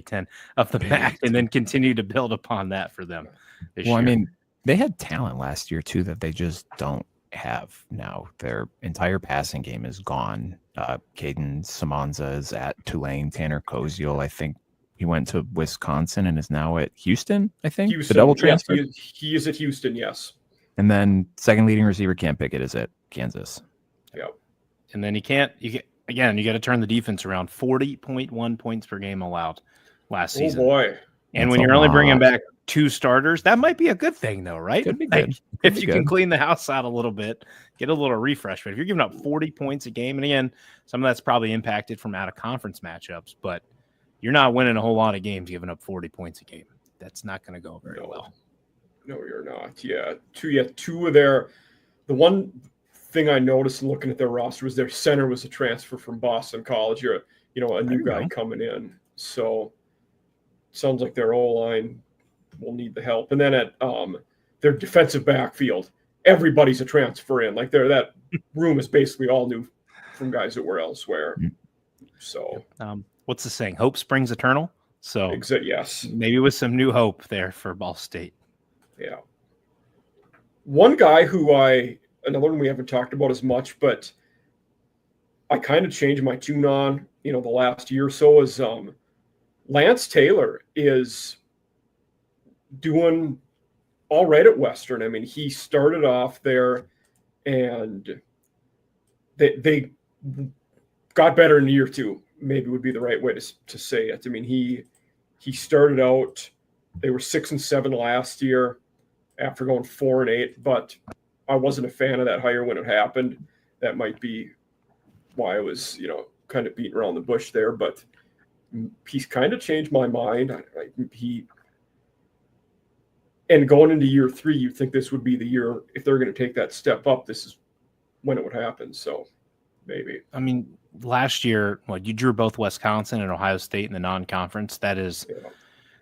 Ten of the MAC, and then continue to build upon that for them this year. I mean, they had talent last year too that they just don't have now. Their entire passing game is gone. Caden Samanza is at Tulane. Tanner Koziel, I think he went to Wisconsin and is now at Houston, I think. Houston, the double transfer. Yes, he is at Houston, yes. And then second leading receiver Cam Pickett is at Kansas. Yep. And then you got to turn the defense around. 40.1 points per game allowed last season. Oh, boy. And when you're only bringing back 2 starters, that might be a good thing, though, right? Could be good. If you can clean the house out a little bit, get a little refresh. But if you're giving up 40 points a game, and again, some of that's probably impacted from out-of-conference matchups, but you're not winning a whole lot of games giving up 40 points a game. That's not going to go very well. No, you're not. Yeah, two of their – the one thing I noticed in looking at their roster was their center was a transfer from Boston College. You're a new guy coming in. So sounds like their O-line will need the help. And then at their defensive backfield, everybody's a transfer in. Like that room is basically all new from guys that were elsewhere. So what's the saying? Hope springs eternal. So yes, maybe with some new hope there for Ball State. Yeah. One guy another one we haven't talked about as much, but I kind of changed my tune on, the last year or so is Lance Taylor is doing all right at Western. I mean, he started off there and they got better in year 2, maybe would be the right way to say it. I mean, he started out, they were 6-7 last year after going 4-8, but I wasn't a fan of that hire when it happened. That might be why I was, kind of beating around the bush there, but he's kind of changed my mind. And going into year 3, you'd think this would be the year, if they're going to take that step up, this is when it would happen. So maybe. I mean, last year, you drew both Wisconsin and Ohio State in the non-conference. That is,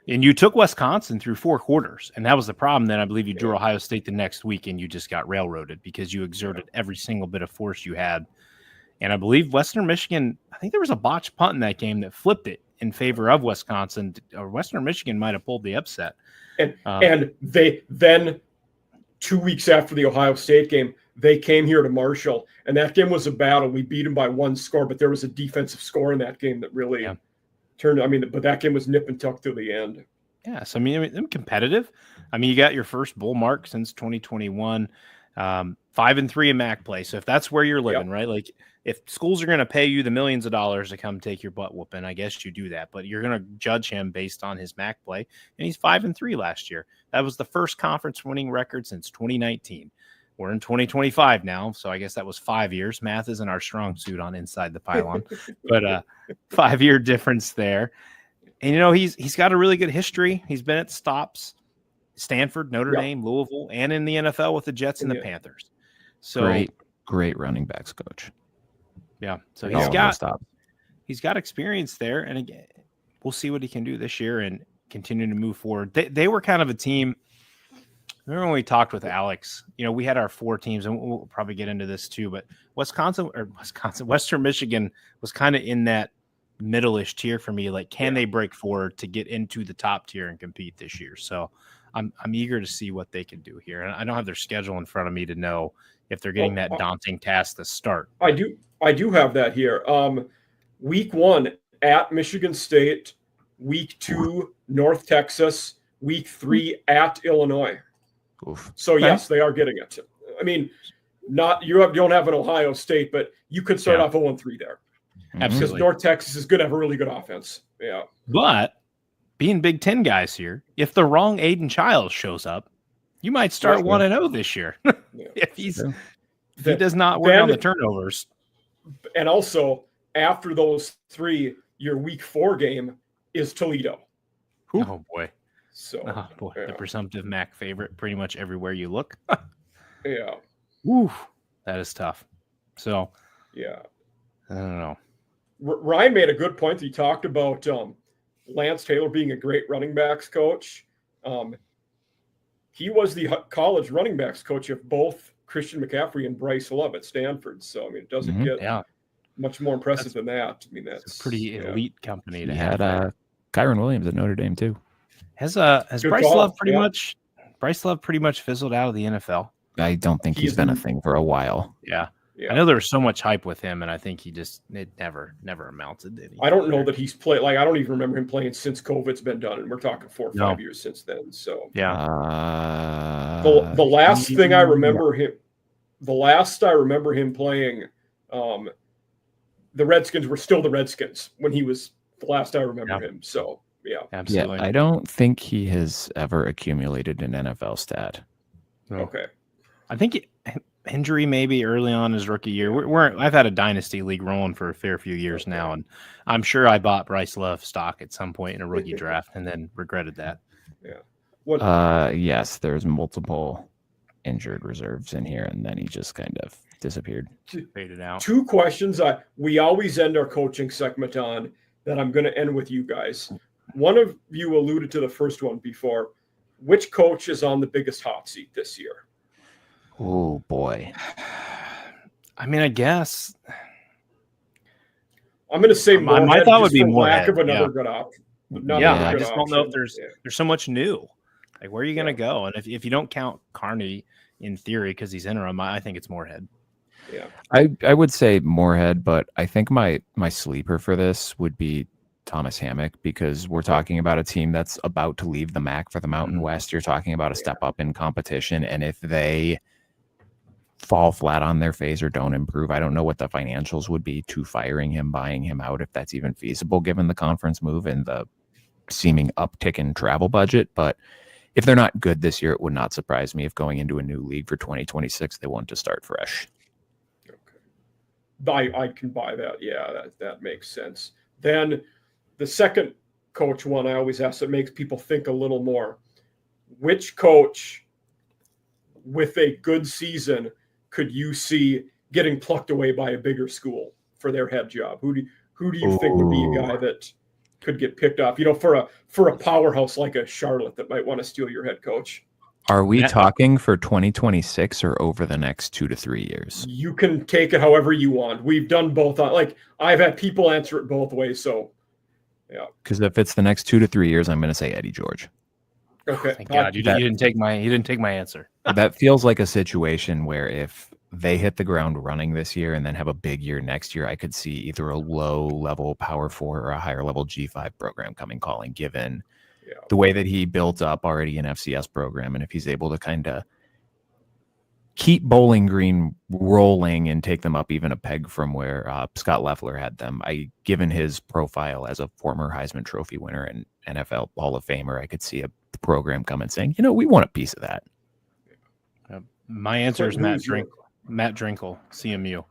and you took Wisconsin through 4 quarters, and that was the problem. Then I believe you drew Ohio State the next week, and you just got railroaded because you exerted every single bit of force you had. And I believe Western Michigan, I think there was a botched punt in that game that flipped it in favor of Wisconsin, or Western Michigan might have pulled the upset. And they then 2 weeks after the Ohio State game, they came here to Marshall, and that game was a battle. We beat them by 1 score, but there was a defensive score in that game that really turned. But that game was nip and tuck to the end. Yeah, so I'm competitive. You got your first bull mark since 2021, 5-3 in MAC play. So if that's where you're living, right? Like if schools are going to pay you the millions of dollars to come take your butt whooping, I guess you do that. But you're going to judge him based on his MAC play, and he's 5-3 last year. That was the first conference winning record since 2019. We're in 2025 now, so I guess that was 5 years. Math isn't our strong suit on Inside the Pylon, but 5-year difference there. And, he's got a really good history. He's been at stops, Stanford, Notre Dame, Louisville, and in the NFL with the Jets and the Panthers. So great running backs coach. Yeah, so he's got experience there, and again, we'll see what he can do this year and continue to move forward. They were kind of a team. Remember when we talked with Alex? We had our 4 teams, and we'll probably get into this too. But Western Michigan was kind of in that middle-ish tier for me. Like, can they break forward to get into the top tier and compete this year? So I'm eager to see what they can do here. And I don't have their schedule in front of me to know if they're getting that daunting task to start. I do have that here. Week 1 at Michigan State, week 2 North Texas, week 3 at Illinois. Oof. So yes, they are getting it. I mean, you don't have an Ohio State, but you could start off 0-3 there. Absolutely. Because North Texas is going to have a really good offense. Yeah. But being Big Ten guys here, if the wrong Aiden Childs shows up, you might start 1-0 this year. If he does not work on the turnovers. And also, after those 3, your week 4 game is Toledo. Oh boy. So the presumptive MAC favorite pretty much everywhere you look. Yeah. Woo, that is tough. So yeah. I don't know. Ryan made a good point. He talked about Lance Taylor being a great running backs coach. He was the college running backs coach of both Christian McCaffrey and Bryce Love at Stanford. So, I mean, it doesn't get much more impressive than that. I mean, that's a pretty elite company to have. Had Kyron Williams at Notre Dame too. Has Bryce Love pretty much fizzled out of the NFL? I don't think he's been a thing for a while. Yeah. I know there was so much hype with him, and I think it never amounted to anything. I don't know that he's played. Like, I don't even remember him playing since COVID's been done, and we're talking 4 or 5 years since then. So the last thing I remember him, playing, the Redskins were still the Redskins when he was the last I remember him. So absolutely. Yeah, I don't think he has ever accumulated an NFL stat. No. Okay, I think injury maybe early on his rookie year. I've had a dynasty league rolling for a fair few years now, and I'm sure I bought Bryce Love stock at some point in a rookie draft and then regretted that. Yeah. Yes, there's multiple injured reserves in here, and then he just kind of disappeared. Faded out. 2 questions we always end our coaching segment on that I'm going to end with you guys. One of you alluded to the first one before. Which coach is on the biggest hot seat this year? Oh boy. I mean, I guess I'm going to say Moorhead. My thought would be Moorhead. Lack of another good option. I just don't know if there's so much new. Like, where are you going to go? And if you don't count Carney in theory because he's interim, I think it's Moorhead. Yeah, I would say Moorhead, but I think my sleeper for this would be Thomas Hammock, because we're talking about a team that's about to leave the MAC for the Mountain West. You're talking about a step up in competition, and if they fall flat on their face or don't improve, I don't know what the financials would be to firing him, buying him out, if that's even feasible given the conference move and the seeming uptick in travel budget. But if they're not good this year, it would not surprise me if going into a new league for 2026 they want to start fresh. Okay, I can buy that. Yeah, that makes sense. Then the second coach one I always ask that makes people think a little more. Which coach with a good season could you see getting plucked away by a bigger school for their head job? Who do you think would be a guy that could get picked off? For a powerhouse like a Charlotte that might want to steal your head coach. Are we talking for 2026 or over the next 2 to 3 years? You can take it however you want. We've done both. I've had people answer it both ways. So, yeah. Because if it's the next 2 to 3 years, I'm going to say Eddie George. Okay. Thank God you didn't take my answer. That feels like a situation where if they hit the ground running this year and then have a big year next year, I could see either a low level Power 4 or a higher level G5 program calling, given the way that he built up already an FCS program. And if he's able to kind of keep Bowling Green rolling and take them up even a peg from where Scott Loeffler had them, given his profile as a former Heisman Trophy winner and NFL Hall of Famer, I could see a program coming saying, we want a piece of that. My answer is Matt Drinkle, CMU.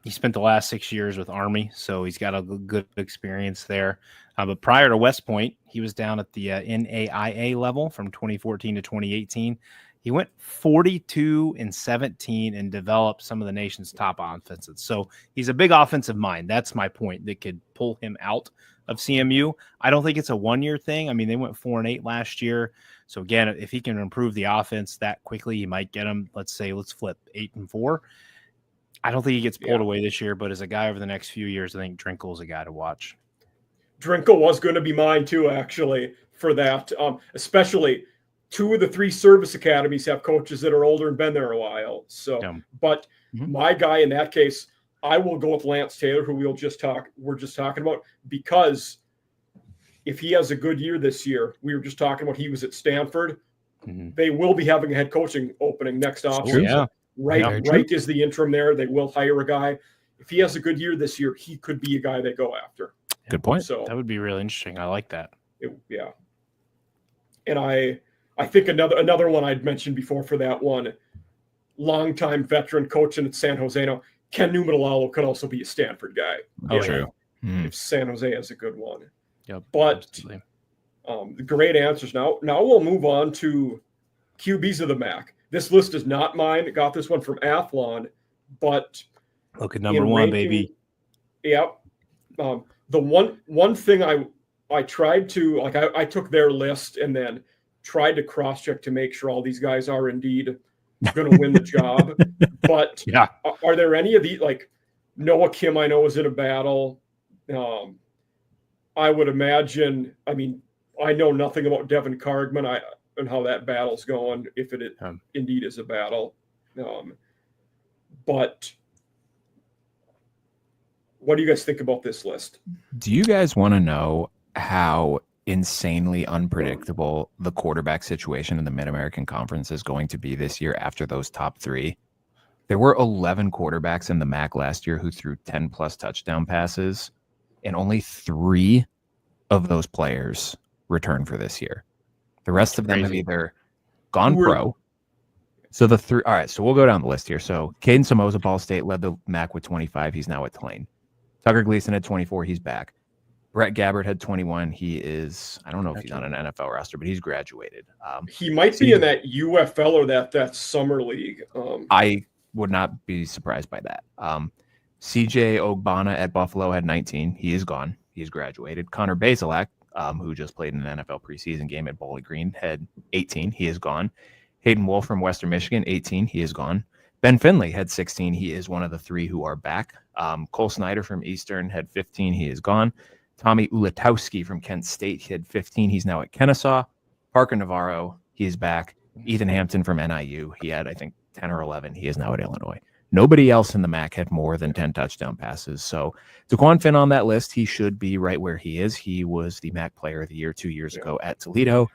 He spent the last 6 years with Army, so he's got a good experience there. But prior to West Point, he was down at the NAIA level from 2014 to 2018. He went 42-17 and developed some of the nation's top offenses. So he's a big offensive mind. That's my point. That could pull him out of CMU. I don't think it's a 1-year thing. I mean, they went 4-8 last year. So again, if he can improve the offense that quickly, he might get them. Let's flip 8-4. I don't think he gets pulled away this year, but as a guy over the next few years, I think Drinkle's a guy to watch. Drinkle was going to be mine too, actually. for that. Especially 2 of the 3 service academies have coaches that are older and been there a while. So, but my guy in that case, I will go with Lance Taylor, who we're just talking about, because if he has a good year this year, we were just talking about he was at Stanford. They will be having a head coaching opening next offseason. Right is the interim there. They will hire a guy. If he has a good year this year, he could be a guy they go after. Good point. So that would be really interesting. I like that. And I think another one I'd mentioned before for that one, longtime veteran coach in San Jose now, Ken Numatalalo could also be a Stanford guy. True. If San Jose has a good one. Yep. But great answers. Now we'll move on to QBs of the MAC. This list is not mine. I got this one from Athlon, but look at number 1, baby. Yep. The one thing I tried to, like, I took their list and then tried to cross-check to make sure all these guys are indeed going to win the job. But are there any of these, like Noah Kim, I know, is in a battle. I would imagine, I mean, I know nothing about Devin Cargman and how that battle's going, if it indeed is a battle. But what do you guys think about this list? Do you guys want to know how insanely unpredictable the quarterback situation in the Mid-American Conference is going to be this year after those top 3? There were 11 quarterbacks in the MAC last year who threw 10-plus touchdown passes, and only 3 of those players returned for this year. The rest of them have either gone pro. So the 3. All right, so we'll go down the list here. So Caden Somoza, Ball State, led the MAC with 25. He's now at Tulane. Tucker Gleason had 24. He's back. Brett Gabbard had 21. He is, I don't know if he's on an NFL roster, but he's graduated. He might be in that UFL or that summer league. I would not be surprised by that. CJ Ogbonna at Buffalo had 19. He is gone. He's graduated. Connor Bazelak, who just played in an NFL preseason game at Bowling Green, had 18. He is gone. Hayden Wolf from Western Michigan, 18. He is gone. Ben Finley had 16. He is one of the 3 who are back. Cole Snyder from Eastern had 15. He is gone. Tommy Ulatowski from Kent State, he had 15. He's now at Kennesaw. Parker Navarro, he's back. Ethan Hampton from NIU, he had, I think, 10 or 11. He is now at Illinois. Nobody else in the MAC had more than 10 touchdown passes. So Daquan Finn on that list, he should be right where he is. He was the MAC Player of the Year 2 years ago at Toledo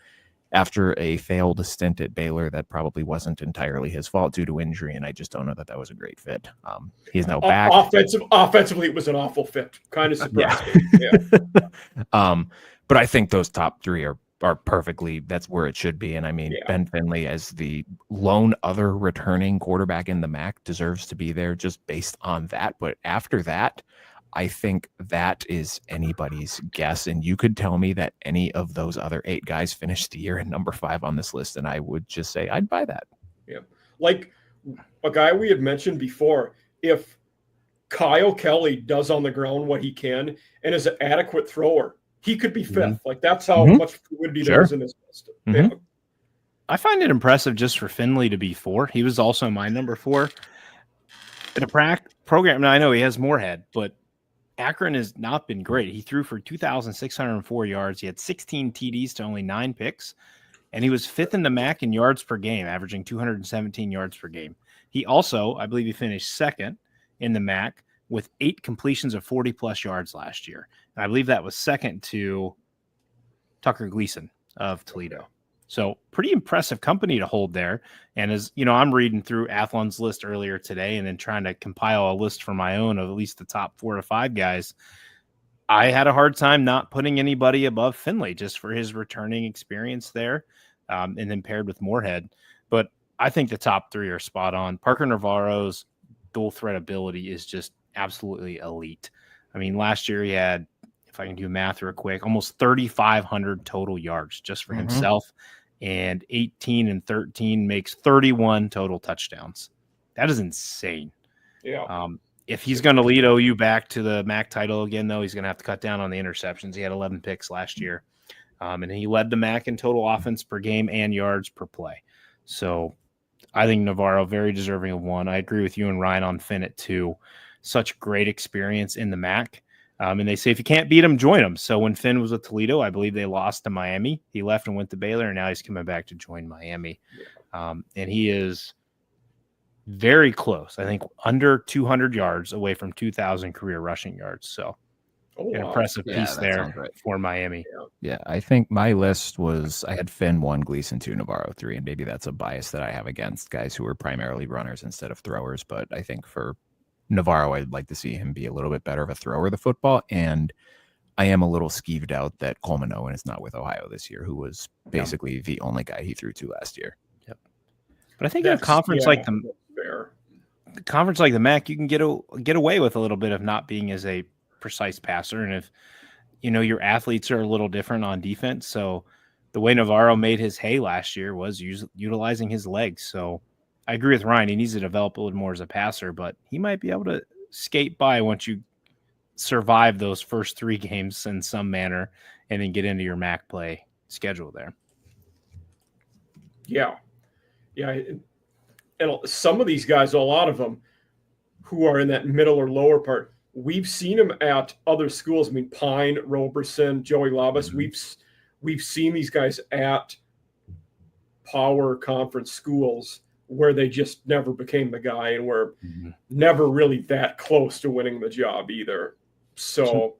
after a failed stint at Baylor that probably wasn't entirely his fault due to injury, and I just don't know that was a great fit. He's now back. Offensively, it was an awful fit. Kind of surprising. But I think those top 3 are perfectly, that's where it should be. And I mean, Ben Finley as the lone other returning quarterback in the MAC deserves to be there just based on that. But after that, I think that is anybody's guess. And you could tell me that any of those other 8 guys finished the year at number 5 on this list, and I would just say I'd buy that. Yeah. Like a guy we had mentioned before, if Kyle Kelly does on the ground what he can and is an adequate thrower, he could be 5th. Like, that's how much fluidity there is in this list. I find it impressive just for Finley to be 4. He was also my number 4 in a program. Now, I know he has Moorhead, but Akron has not been great. He threw for 2,604 yards. He had 16 TDs to only 9 picks, and he was 5th in the MAC in yards per game, averaging 217 yards per game. He also, I believe he finished 2nd in the MAC with 8 completions of 40-plus yards last year. And I believe that was 2nd to Tucker Gleason of Toledo. So pretty impressive company to hold there. And as you know, I'm reading through Athlon's list earlier today and then trying to compile a list for my own of at least the top 4 to 5 guys. I had a hard time not putting anybody above Finley just for his returning experience there, and then paired with Moorhead. But I think the top 3 are spot on. Parker Navarro's dual threat ability is just absolutely elite. I mean, last year he had, if I can do math real quick, almost 3,500 total yards just for himself. And 18 and 13 makes 31 total touchdowns. That is insane. Yeah. If he's going to lead OU back to the MAC title again, though, he's going to have to cut down on the interceptions. He had 11 picks last year. And he led the MAC in total offense per game and yards per play. So I think Navarro, very deserving of 1. I agree with you and Ryan on Finn at 2. Such great experience in the MAC. And they say if you can't beat them, join them. So when Finn was with Toledo, I believe they lost to Miami. He left and went to Baylor, and now he's coming back to join Miami. And he is very close. I think under 200 yards away from 2,000 career rushing yards. So an impressive piece there for Miami. Yeah, I think my list was I had Finn 1, Gleason 2, Navarro 3, and maybe that's a bias that I have against guys who are primarily runners instead of throwers. But I think for Navarro, I'd like to see him be a little bit better of a thrower of the football. And I am a little skeeved out that Coleman Owen is not with Ohio this year, who was basically the only guy he threw to last year. Yep. But I think in a conference like the MAC, you can get away with a little bit of not being as a precise passer. And if, your athletes are a little different on defense. So the way Navarro made his hay last year was utilizing his legs. So I agree with Ryan. He needs to develop a little more as a passer, but he might be able to skate by once you survive those first 3 games in some manner and then get into your MAC play schedule there. Yeah. And some of these guys, a lot of them who are in that middle or lower part, we've seen them at other schools. I mean, Pine, Roberson, Joey Labas. We've seen these guys at power conference schools where they just never became the guy and were never really that close to winning the job either. So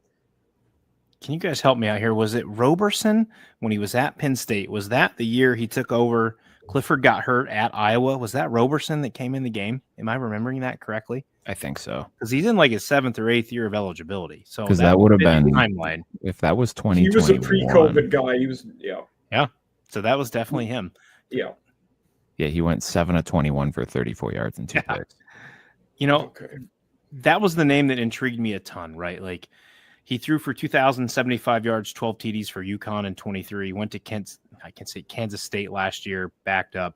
can you guys help me out here? Was it Roberson when he was at Penn State? Was that the year he took over? Clifford got hurt at Iowa. Was that Roberson that came in the game? Am I remembering that correctly? I think so. Because he's in like his 7th or 8th year of eligibility. So because that would have been timeline. If that was 2021. He was a pre-COVID guy. He was Yeah. So that was definitely him. Yeah. Yeah, he went 7 of 21 for 34 yards and 2 picks. That was the name that intrigued me a ton, right? Like he threw for 2,075 yards, 12 TDs for UConn in 23. He went to Kansas State last year, backed up.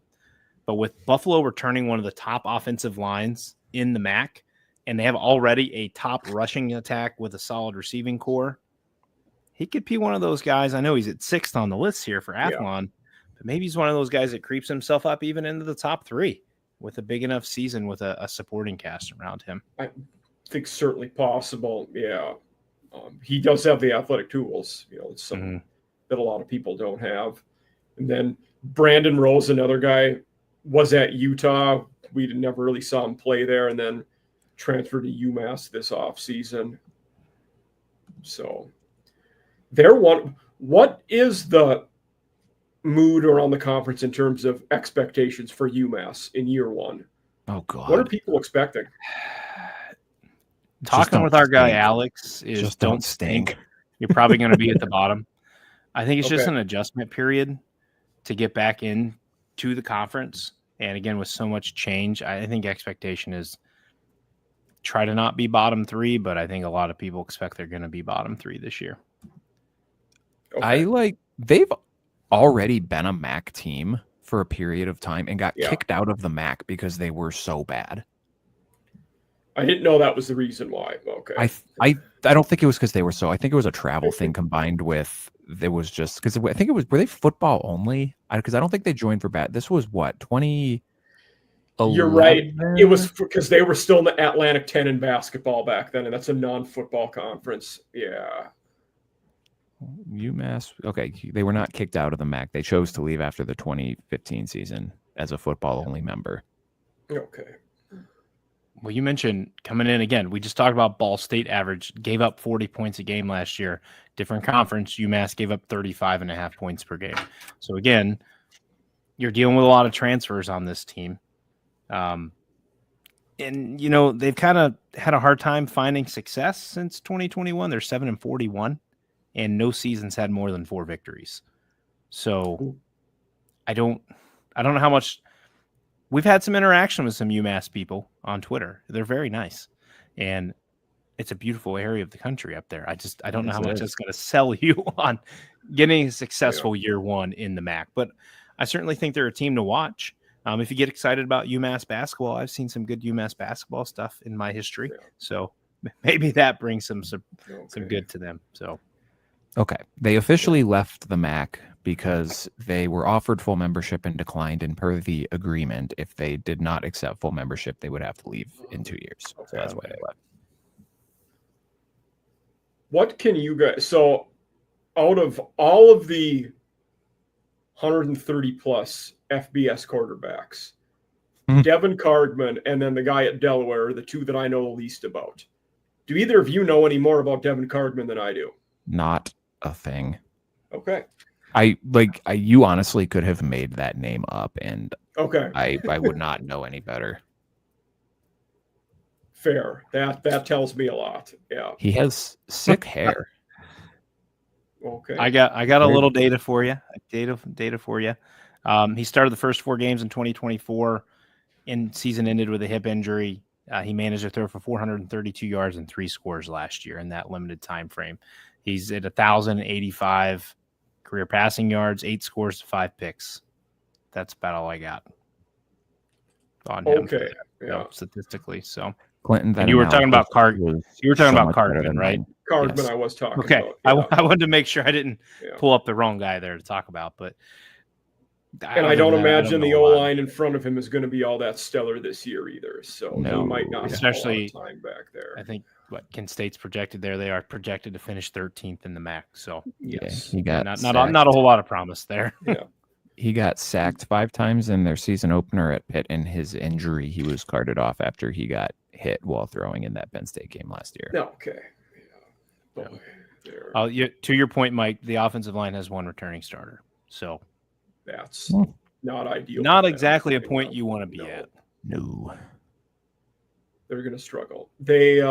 But with Buffalo returning one of the top offensive lines in the MAC, and they have already a top rushing attack with a solid receiving core, he could be one of those guys. I know he's at 6th on the list here for Athlon, but maybe he's one of those guys that creeps himself up even into the top 3 with a big enough season with a supporting cast around him. I think certainly possible. Yeah. He does have the athletic tools, it's something that a lot of people don't have. And then Brandon Rose, another guy, was at Utah. We never really saw him play there, and then transferred to UMass this offseason. So what is the mood around the conference in terms of expectations for UMass in year 1? Oh, God. What are people expecting? Talking with our guy Alex is just don't stink. You're probably going to be at the bottom. I think it's just an adjustment period to get back in to the conference. And again, with so much change, I think expectation is try to not be bottom 3, but I think a lot of people expect they're going to be bottom 3 this year. Okay. They've already been a MAC team for a period of time and got kicked out of the MAC because they were so bad. I didn't know that was the reason why. Okay. I don't think it was because they were I think it was a travel thing combined with there was just because I think it was, were they football only? Because I don't think they joined for bat. This was what, 2011? You're right. It was because they were still in the Atlantic 10 in basketball back then, and that's a non-football conference. Yeah. UMass. Okay. They were not kicked out of the MAC. They chose to leave after the 2015 season as a football only member. Okay. Well, you mentioned coming in again. We just talked about Ball State average, gave up 40 points a game last year. Different conference, UMass gave up 35.5 points per game. So again, you're dealing with a lot of transfers on this team. And, they've kind of had a hard time finding success since 2021. They're 7-41, and no season's had more than 4 victories. So I don't know how much. We've had some interaction with some UMass people on Twitter. They're very nice, and it's a beautiful area of the country up there. I don't know how much it's going to sell you on getting a successful year 1 in the MAC, but I certainly think they're a team to watch. If you get excited about UMass basketball, I've seen some good UMass basketball stuff in my history, so maybe that brings some good to them. So, okay, they officially left the MAC because they were offered full membership and declined, and per the agreement, if they did not accept full membership, they would have to leave in 2 years. So that's why they left. What can you guys? So, out of all of the 130 plus FBS quarterbacks, Devin Cardman and then the guy at Delaware are the two that I know the least about. Do either of you know any more about Devin Cardman than I do? Not a thing. Okay. You honestly could have made that name up, and Okay. I would not know any better. Fair. That tells me a lot. Yeah. He has sick hair. Okay. I got a little data for you. Data for you. He started the first 4 games in 2024. Season ended with a hip injury. He managed to throw for 432 yards and 3 scores last year in that limited time frame. He's at 1,085 career passing yards, 8 scores, 5 picks. That's about all I got on him. Okay. Yeah. Statistically, so Clinton. And you were talking about Cardman. You were talking about Cardman, right? Cardman, Yes. I was talking Okay. about. Yeah. I wanted to make sure I didn't pull up the wrong guy there to talk about, but. And I don't imagine the O-line in front of him is going to be all that stellar this year either. So he might not have a lot of time back there. I think what Kent State's projected there, they are projected to finish 13th in the MAC. So yes, he got not a whole lot of promise there. Yeah. He got sacked 5 times in their season opener at Pitt. In his injury, he was carted off after he got hit while throwing in that Penn State game last year. Okay. Yeah. To your point, Mike, the offensive line has 1 returning starter. So that's not ideal. Not exactly a point you want to be at. No. They're going to struggle. They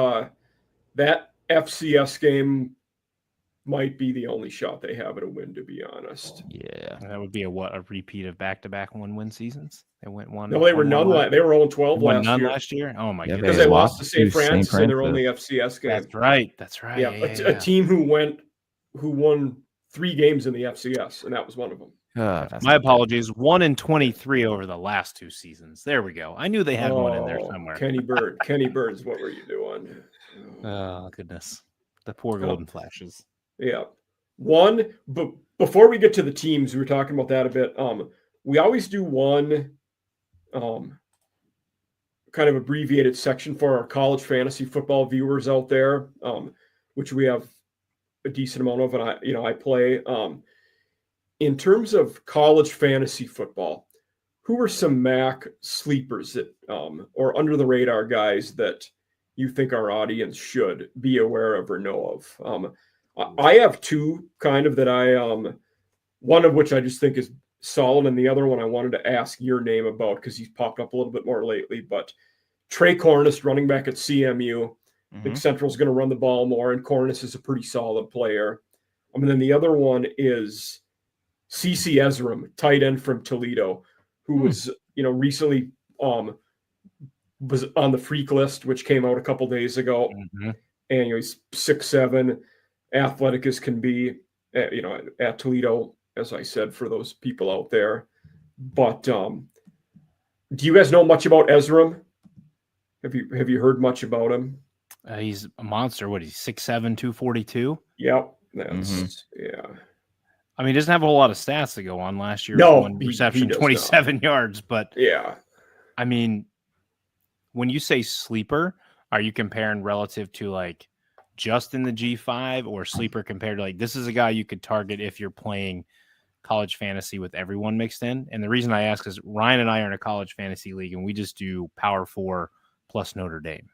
that FCS game might be the only shot they have at a win, to be honest. Yeah. That would be a repeat of back-to-back 1-win seasons? They went 1. No, they were none. They were 0-12 last year. Oh my goodness. Because they lost to St. Francis in their only FCS game. That's right. Yeah, a team who won 3 games in the FCS, and that was one of them. My apologies. 1-23 over the last 2 seasons. There we go. I knew they had one in there somewhere. Kenny Birds, what were you doing? Oh goodness, the poor Golden Flashes. Yeah, but before we get to the teams, we were talking about that a bit. We always do one, kind of abbreviated section for our college fantasy football viewers out there, which we have a decent amount of, and I play. In terms of college fantasy football, who are some MAC sleepers that, or under the radar guys that you think our audience should be aware of or know of? I have 2 kind of that one of which I just think is solid, and the other one I wanted to ask your name about because he's popped up a little bit more lately. But Trey Cornish, running back at CMU. I think Central's going to run the ball more, and Cornish is a pretty solid player. And then the other one is CC Ezram, tight end from Toledo, who was, recently was on the freak list, which came out a couple days ago. And he's 6'7", athletic as can be, at Toledo, as I said, for those people out there. But do you guys know much about Ezram? Have you heard much about him? He's a monster. What, he's 6'7", 242? Yep. That's yeah. I mean, he doesn't have a whole lot of stats to go on last year. No, 1 reception, 27 yards. But yeah, I mean, when you say sleeper, are you comparing relative to like just in the G5 or sleeper compared to like this is a guy you could target if you're playing college fantasy with everyone mixed in? And the reason I ask is Ryan and I are in a college fantasy league and we just do Power 4 plus Notre Dame.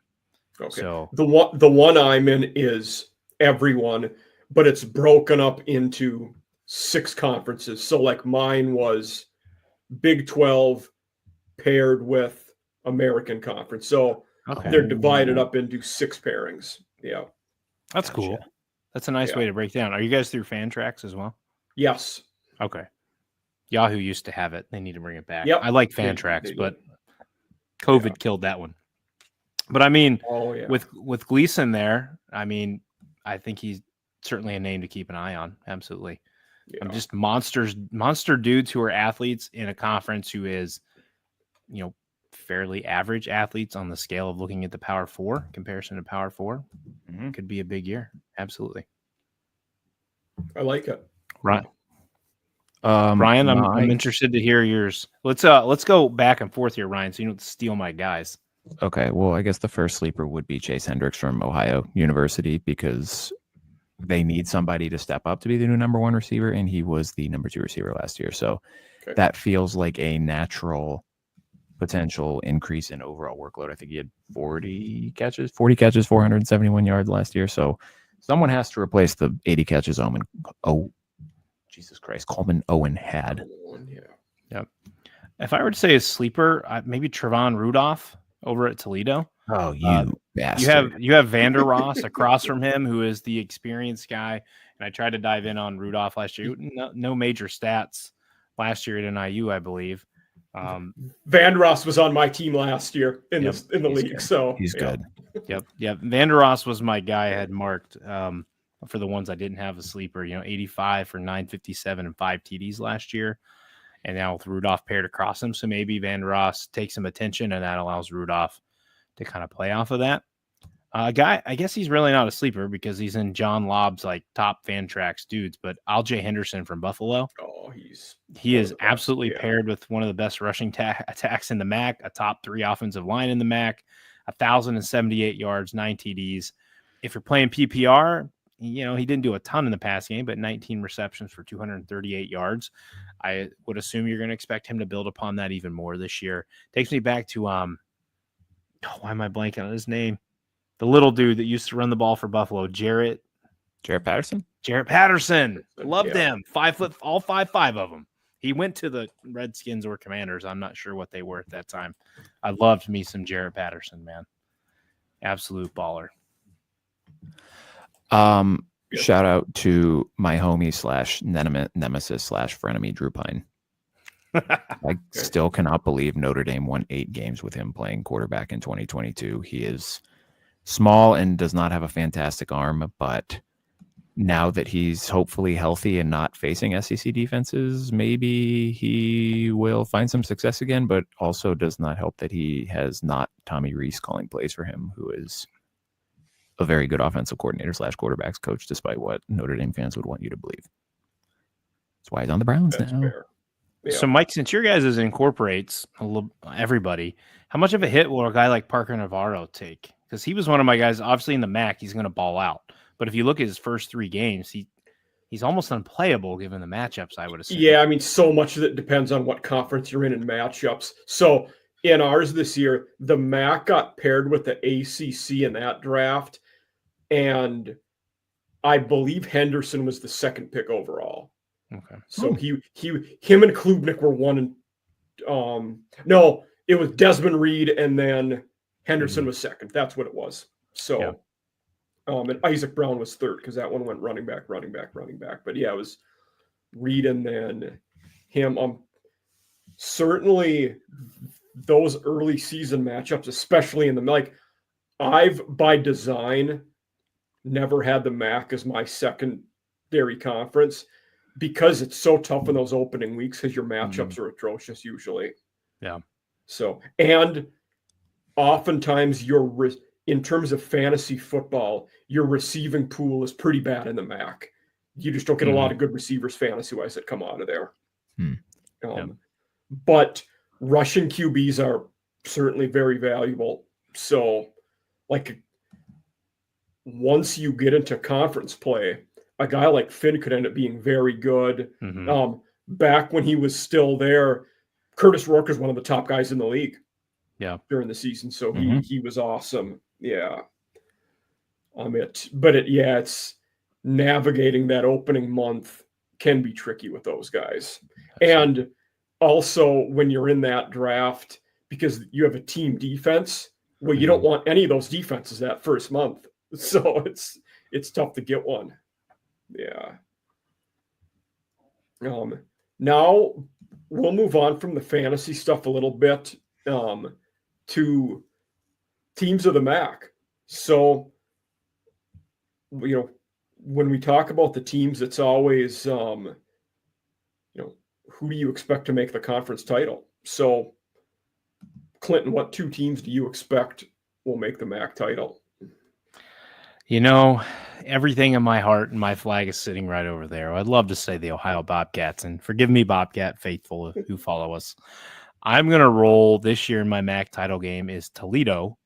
Okay. So the one I'm in is everyone, but it's broken up into 6 conferences. So like mine was Big 12 paired with American Conference. So they're divided up into 6 pairings. Yeah. That's cool. That's a nice way to break down. Are you guys through Fantrax as well? Yes. Okay. Yahoo used to have it. They need to bring it back. Yep. I like Fantrax, but COVID killed that one. But I mean, with Gleason there, I mean, I think he's certainly a name to keep an eye on. Absolutely. Yeah. I'm just monster dudes who are athletes in a conference who is, fairly average athletes on the scale of looking at the Power 4 comparison to Power 4. Could be a big year. Absolutely. I like it. Right. Ryan, I'm interested to hear yours. Let's go back and forth here, Ryan, so you don't steal my guys. Okay, well, I guess the first sleeper would be Chase Hendricks from Ohio University because they need somebody to step up to be the new number 1 receiver, and he was the number 2 receiver last year. So that feels like a natural potential increase in overall workload. I think he had 40 catches, 471 yards last year. So someone has to replace the 80 catches Coleman Owen had. Yep. If I were to say a sleeper, maybe Trevon Rudolph over at Toledo. Oh, you bastard. You have Vander Ross across from him, who is the experienced guy. And I tried to dive in on Rudolph last year. No major stats last year at NIU, I believe. Vander Ross was on my team last year in the league, good. so he's good. Yep. Vander Ross was my guy I had marked for the ones I didn't have a sleeper. 85 for 957 and 5 TDs last year. And now with Rudolph paired across him, so maybe Vander Ross takes some attention, and that allows Rudolph to kind of play off of that. Guy, I guess he's really not a sleeper because he's in John Lobb's like top fan tracks dudes, but Aljay Henderson from Buffalo. Oh, he is absolutely paired with one of the best rushing attacks in the MAC, a top 3 offensive line in the MAC, 1,078 yards, 9 TDs. If you're playing PPR, he didn't do a ton in the pass game, but 19 receptions for 238 yards. I would assume you're going to expect him to build upon that even more this year. Takes me back to why am I blanking on his name? The little dude that used to run the ball for Buffalo, Jarrett Patterson. Loved him. 5 foot, all 5'5" of them. He went to the Redskins or Commanders. I'm not sure what they were at that time. I loved me some Jarrett Patterson, man. Absolute baller. Shout out to my homie / nemesis / frenemy Drew Pine. I still cannot believe Notre Dame won 8 games with him playing quarterback in 2022. He is small and does not have a fantastic arm, but now that he's hopefully healthy and not facing SEC defenses, maybe he will find some success again, but also does not help that he has not Tommy Rees calling plays for him, who is a very good offensive coordinator / quarterbacks coach, despite what Notre Dame fans would want you to believe. That's why he's on the Browns now. Fair. Yeah. So, Mike, since your guys incorporates everybody, how much of a hit will a guy like Parker Navarro take? Because he was one of my guys. Obviously, in the MAC, he's going to ball out. But if you look at his first 3 games, he's almost unplayable given the matchups, I would assume. Yeah, I mean, so much of it depends on what conference you're in matchups. So in ours this year, the MAC got paired with the ACC in that draft, and I believe Henderson was the 2nd pick overall. Okay. So him and Klubnik were one. No, it was Desmond Reed, and then Henderson was 2nd. That's what it was. So, and Isaac Brown was 3rd because that one went running back. But yeah, it was Reed and then him. Certainly those early season matchups, especially in the I've by design never had the MAC as my secondary conference, because it's so tough in those opening weeks because your matchups are atrocious usually. Yeah. So, and oftentimes in terms of fantasy football, your receiving pool is pretty bad in the MAC. You just don't get a lot of good receivers fantasy-wise that come out of there. But rushing QBs are certainly very valuable. So, once you get into conference play, a guy like Finn could end up being very good. Back when he was still there, Curtis Rourke is one of the top guys in the league. Yeah, during the season, so he was awesome. Yeah, it's navigating that opening month can be tricky with those guys, and also when you're in that draft because you have a team defense. Well, you don't want any of those defenses that first month, so it's tough to get one. Yeah. Now we'll move on from the fantasy stuff a little bit to teams of the MAC. So, when we talk about the teams, it's always, who do you expect to make the conference title? So, Clinton, what 2 teams do you expect will make the MAC title? Everything in my heart and my flag is sitting right over there. I'd love to say the Ohio Bobcats, and forgive me, Bobcat faithful who follow us. I'm going to roll this year in my MAC title game is Toledo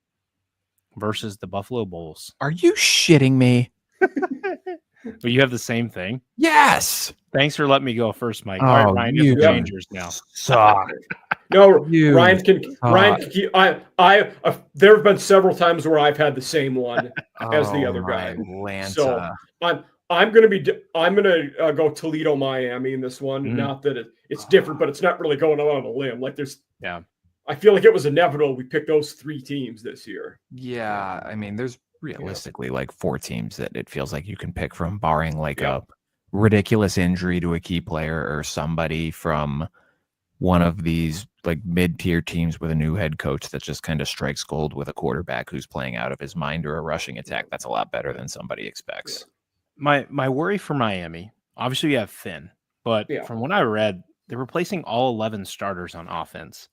versus the Buffalo Bulls. Are you shitting me? But you have the same thing. Yes. Thanks for letting me go first, Mike. Oh, All right, Ryan, you have to you change yours now. Suck. No, You Ryan can keep, there have been several times where I've had the same one as the other guy. So I'm going to go Toledo, Miami in this one. Mhm. Not that it's different, but it's not really going out on a limb. Like Yeah. I feel like it was inevitable we picked those 3 teams this year. Yeah, I mean, there's realistically like 4 teams that it feels like you can pick from, barring like a ridiculous injury to a key player or somebody from one of these like mid-tier teams with a new head coach that just kind of strikes gold with a quarterback who's playing out of his mind, or a rushing attack that's a lot better than somebody expects. My worry for Miami, obviously you have Finn, but from what I read, they're replacing all 11 starters on offense.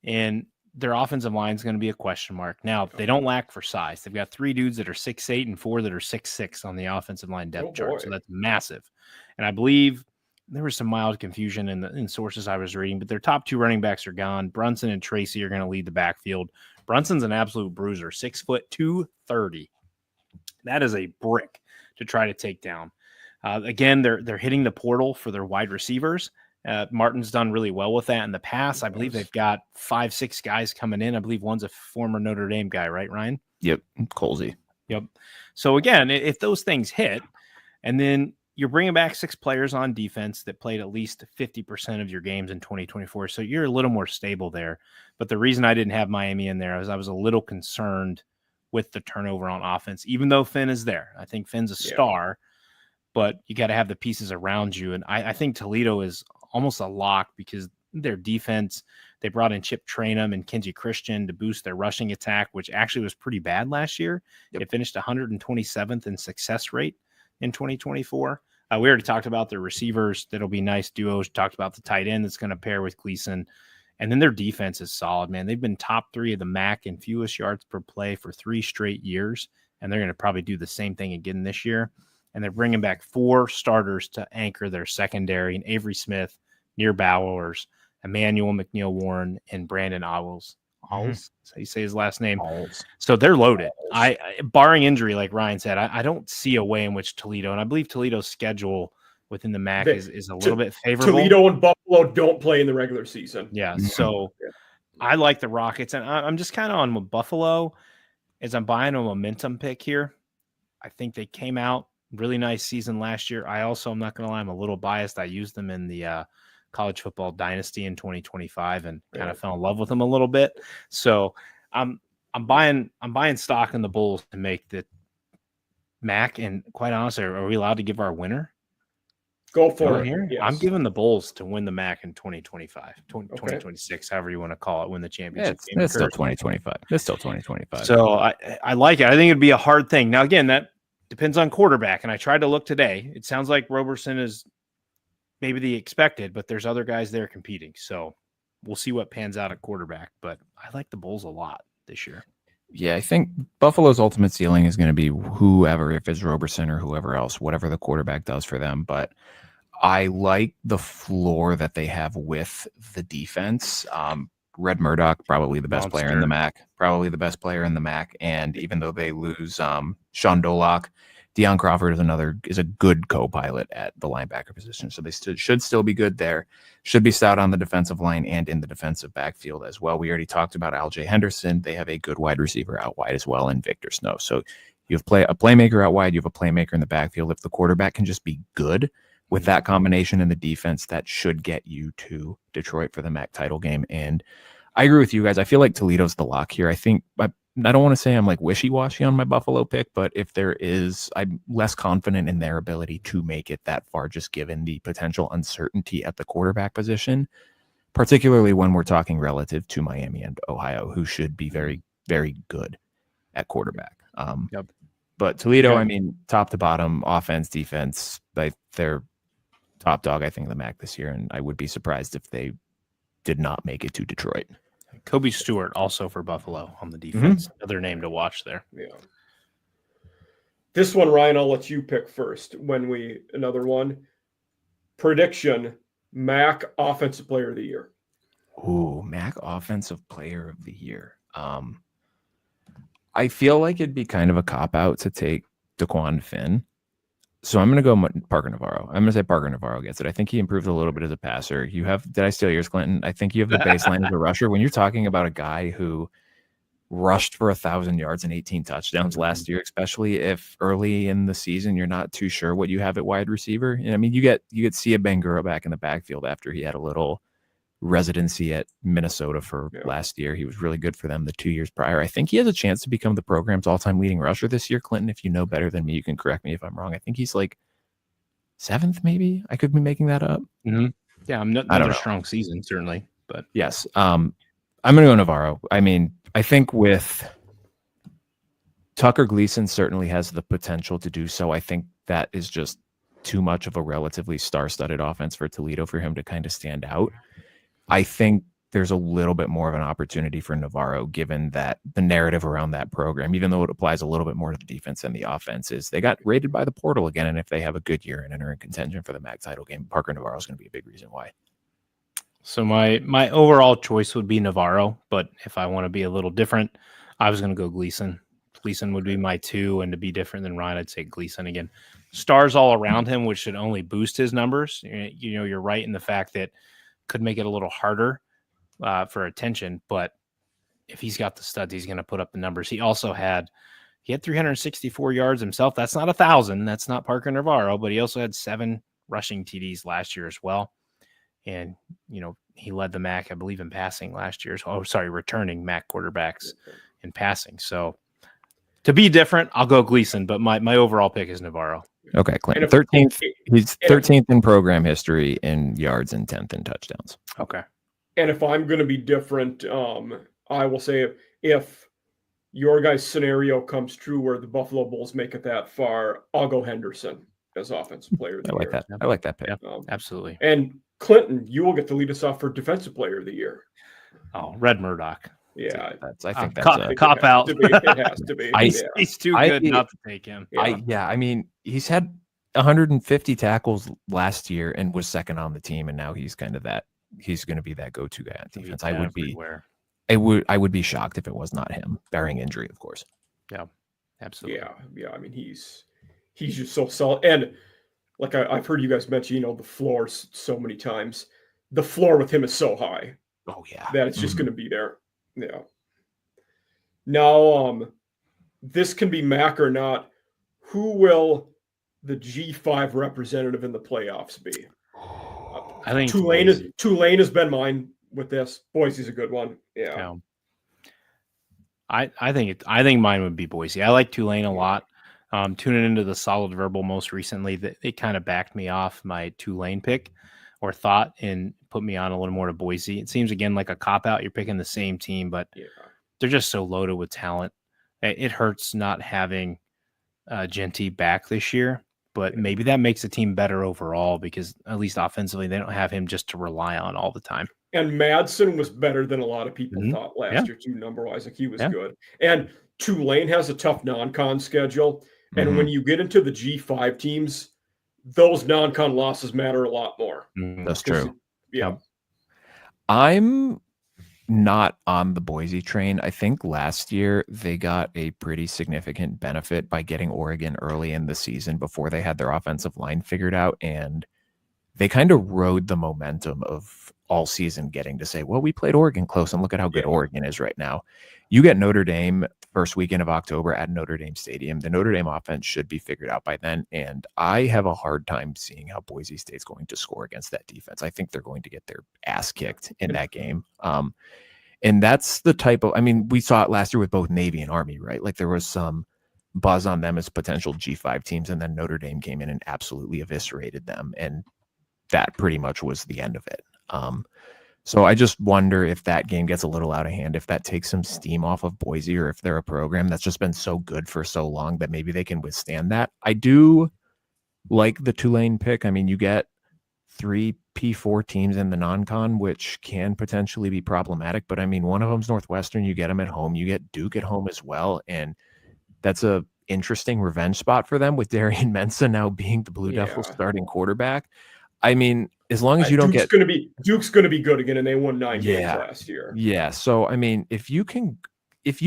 And their offensive line is going to be a question mark. Now, they don't lack for size. They've got 3 dudes that are 6'8" and 4 that are 6'6" on the offensive line depth chart. So that's massive. And I believe there was some mild confusion in sources I was reading, but their top 2 running backs are gone. Brunson and Tracy are going to lead the backfield. Brunson's an absolute bruiser, 6 foot 230. That is a brick to try to take down. Again, they're hitting the portal for their wide receivers. Martin's done really well with that in the past. I believe they've got 5-6 guys coming in. I believe one's a former Notre Dame guy, right, Ryan? Yep, Colsey. Yep. So again, if those things hit, and then you're bringing back 6 players on defense that played at least 50% of your games in 2024, so you're a little more stable there. But the reason I didn't have Miami in there is I was a little concerned with the turnover on offense, even though Finn is there. I think Finn's a star, but you got to have the pieces around you. And I think Toledo is almost a lock because their defense, they brought in Chip Trainum and Kenji Christian to boost their rushing attack, which actually was pretty bad last year. It finished 127th in success rate in 2024. We already talked about their receivers. That'll be nice duos. Talked about the tight end that's going to pair with Gleason. And then their defense is solid, man. They've been top 3 of the MAC in fewest yards per play for 3 straight years, and they're going to probably do the same thing again this year. And they're bringing back 4 starters to anchor their secondary, and Avery Smith, Near Bowers, Emmanuel McNeil-Warren, and Brandon Owls. That's how you say his last name. So they're loaded. I barring injury, like Ryan said, I don't see a way in which Toledo, and I believe Toledo's schedule within the MAC is a little bit favorable. Toledo and Buffalo don't play in the regular season. Yeah, so I like the Rockets, and I'm just kind of on with Buffalo as I'm buying a momentum pick here. I think they came out really nice season last year. I also, I'm not going to lie, I'm a little biased. I used them in the college football dynasty in 2025 and kind of fell in love with them a little bit. So I'm buying stock in the Bulls to make the MAC. And quite honestly, are we allowed to give our winner? Go for it. Here? Yes. I'm giving the Bulls to win the MAC in 2025, 2026, however you want to call it, win the championship. It's still 2025. It's still 2025. So I like it. I think it'd be a hard thing. Now, again, that depends on quarterback. And I tried to look today. It sounds like Roberson is maybe the expected, but there's other guys there competing. So we'll see what pans out at quarterback. But I like the Bulls a lot this year. Yeah, I think Buffalo's ultimate ceiling is going to be whoever, if it's Roberson or whoever else, whatever the quarterback does for them. But I like the floor that they have with the defense. Red Murdoch, probably the best player in the MAC, And even though they lose Sean Dolock, Deion Crawford is a good co-pilot at the linebacker position. So they should still be good there. Should be stout on the defensive line and in the defensive backfield as well. We already talked about Aljae Henderson. They have a good wide receiver out wide as well in Victor Snow. So you have a playmaker out wide. You have a playmaker in the backfield. If the quarterback can just be good with that combination in the defense, that should get you to Detroit for the MAC title game. And I agree with you guys. I feel like Toledo's the lock here. I think I don't want to say I'm like wishy-washy on my Buffalo pick, but if there is, I'm less confident in their ability to make it that far, just given the potential uncertainty at the quarterback position, particularly when we're talking relative to Miami and Ohio, who should be very, very good at quarterback. But Toledo, I mean, top to bottom, offense, defense, they're top dog, I think, in the MAC this year, and I would be surprised if they did not make it to Detroit. Kobe Stewart also for Buffalo on the defense. Another name to watch there. Yeah. This one, Ryan, I'll let you pick first. Another one. Prediction, MAC Offensive Player of the Year. Ooh, MAC Offensive Player of the Year. I feel like it'd be kind of a cop-out to take DeQuan Finn. So I'm going to go Parker Navarro. I'm going to say Parker Navarro gets it. I think he improved a little bit as a passer. You have, did I steal yours, Clinton? I think you have the baseline as a rusher. When you're talking about a guy who rushed for 1,000 yards and 18 touchdowns last year, especially if early in the season you're not too sure what you have at wide receiver. And I mean, you get Sia Bangura back in the backfield after he had a little residency at Minnesota for last year. He was really good for them the 2 years prior. I think he has a chance to become the program's all-time leading rusher this year. Clinton, if you know better than me, you can correct me if I'm wrong. I think he's like 7th, maybe. I could be making that up. Mm-hmm. Yeah, I'm not a strong season, certainly. But yes, I'm going to go Navarro. I mean, I think with Tucker Gleason certainly has the potential to do so. I think that is just too much of a relatively star-studded offense for Toledo for him to kind of stand out. I think there's a little bit more of an opportunity for Navarro, given that the narrative around that program, even though it applies a little bit more to the defense than the offense, is they got rated by the portal again. And if they have a good year and are in contention for the MAC title game, Parker Navarro is going to be a big reason why. So my overall choice would be Navarro, but if I want to be a little different, I was going to go Gleason. Gleason would be my 2, and to be different than Ryan, I'd say Gleason again. Stars all around him, which should only boost his numbers. You know, you're right in the fact that could make it a little harder for attention, but if he's got the studs, he's going to put up the numbers. He had 364 yards himself. That's not 1,000. That's not Parker Navarro, but he also had 7 rushing TDs last year as well. And, you know, he led the MAC, I believe, in passing last year. Returning MAC quarterbacks in passing. So to be different, I'll go Gleason, but my overall pick is Navarro. Okay, Clinton. 13th. He's 13th in program history in yards and 10th in touchdowns. Okay. And if I'm going to be different, I will say if your guys' scenario comes true where the Buffalo Bulls make it that far, I'll go Henderson as offensive player of the year. I like that pick. Absolutely. And Clinton, you will get to lead us off for defensive player of the year. Oh, Red Murdoch. Yeah, I think that's a cop out. It has to be. He's too good not to take him. I mean, he's had 150 tackles last year and was second on the team, and now he's kind of that. He's going to be that go-to guy on defense. I would be shocked if it was not him, barring injury, of course. Yeah, absolutely. Yeah. I mean, he's just so solid, and like I've heard you guys mention, you know, the floor so many times. The floor with him is so high. Oh yeah, that it's just going to be there. Yeah. Now, this can be MAC or not. Who will the G5 representative in the playoffs be? I think Tulane has been mine with this. Boise's a good one. Yeah. I think mine would be Boise. I like Tulane a lot. Tuning into the Solid Verbal most recently, it kind of backed me off my Tulane pick or thought and put me on a little more to Boise. It seems again like a cop out. You're picking the same team, but they're just so loaded with talent. It hurts not having Genty back this year, but maybe that makes the team better overall because at least offensively, they don't have him just to rely on all the time. And Madsen was better than a lot of people thought last year too, number-wise. Like he was good. And Tulane has a tough non-con schedule. And when you get into the G5 teams, those non-con losses matter a lot more. That's true. Yeah. I'm not on the Boise train. I think last year they got a pretty significant benefit by getting Oregon early in the season before they had their offensive line figured out. And they kind of rode the momentum of all season getting to say, well, we played Oregon close and look at how good Oregon is right now. You get Notre Dame first weekend of October at Notre Dame Stadium. The Notre Dame offense should be figured out by then. And I have a hard time seeing how Boise State's going to score against that defense. I think they're going to get their ass kicked in that game. And that's the type of, I mean, we saw it last year with both Navy and Army, right? Like there was some buzz on them as potential G5 teams. And then Notre Dame came in and absolutely eviscerated them. And that pretty much was the end of it. So I just wonder if that game gets a little out of hand, if that takes some steam off of Boise, or if they're a program that's just been so good for so long that maybe they can withstand that. I do like the Tulane pick. I mean, you get 3 P4 teams in the non-con, which can potentially be problematic, but I mean, one of them's Northwestern. You get them at home, you get Duke at home as well. And that's a interesting revenge spot for them with Darian Mensah now being the Blue Devils starting quarterback. I mean, as long as you don't Duke's going to be good again, and they won 9 games last year. Yeah. So I mean, if you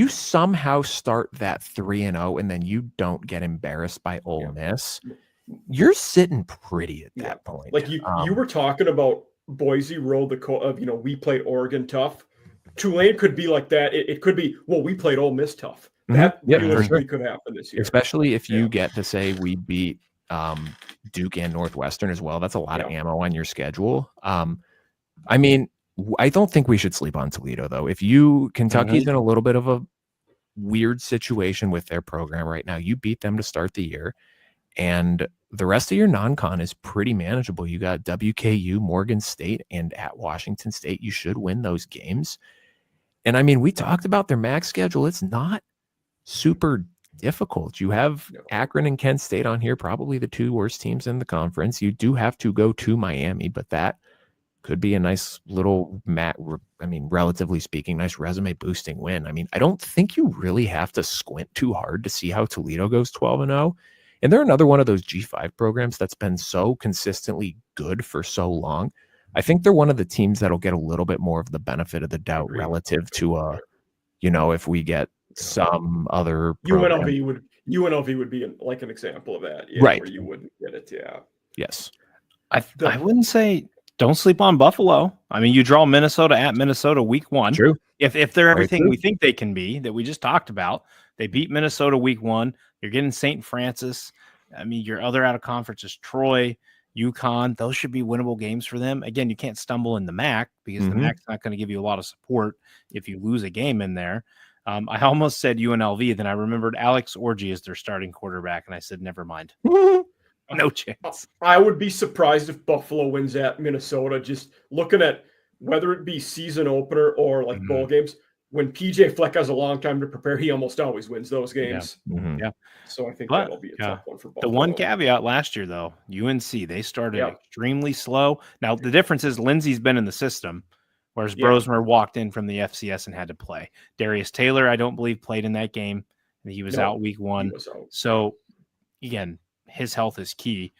somehow start that 3-0 and then you don't get embarrassed by Ole Miss, you're sitting pretty at Yeah. that point. Like you were talking about Boise rolled the of we played Oregon tough. Tulane could be like that. It could be, well, we played Ole Miss tough. That realistically could happen this year. Especially if you get to say we beat Duke and Northwestern as well. That's a lot of ammo on your schedule. I mean, I don't think we should sleep on Toledo, though. If Kentucky's in a little bit of a weird situation with their program right now, you beat them to start the year, and the rest of your non-con is pretty manageable. You got WKU, Morgan State, and at Washington State. You should win those games. And I mean, we talked about their MAC schedule. It's not super difficult. You have Akron and Kent State on here, probably the two worst teams in the conference. You do have to go to Miami, but that could be a nice little, relatively speaking, nice resume boosting win. I mean, I don't think you really have to squint too hard to see how Toledo goes 12-0. And they're another one of those G5 programs that's been so consistently good for so long. I think they're one of the teams that'll get a little bit more of the benefit of the doubt relative to, if we get some other program. UNLV would be like an example of that, right? Where you wouldn't get it, Yes, I wouldn't say don't sleep on Buffalo. I mean, you draw Minnesota at Minnesota week 1. True. If they're everything we think they can be, that we just talked about, they beat Minnesota week 1. You're getting St. Francis. I mean, your other out of conference is Troy, UConn. Those should be winnable games for them. Again, you can't stumble in the MAC because the MAC's not going to give you a lot of support if you lose a game in there. I almost said UNLV, then I remembered Alex Orji as their starting quarterback, and I said, never mind. No chance. I would be surprised if Buffalo wins at Minnesota. Just looking at whether it be season opener or like bowl games, when PJ Fleck has a long time to prepare, he almost always wins those games. Yeah. So I think that'll be a tough one for Buffalo. The one caveat last year, though, UNC, they started extremely slow. Now, the difference is Lindsey's been in the system, whereas Brosmer walked in from the FCS and had to play. Darius Taylor, I don't believe, played in that game. He was out week 1. So, again, his health is key.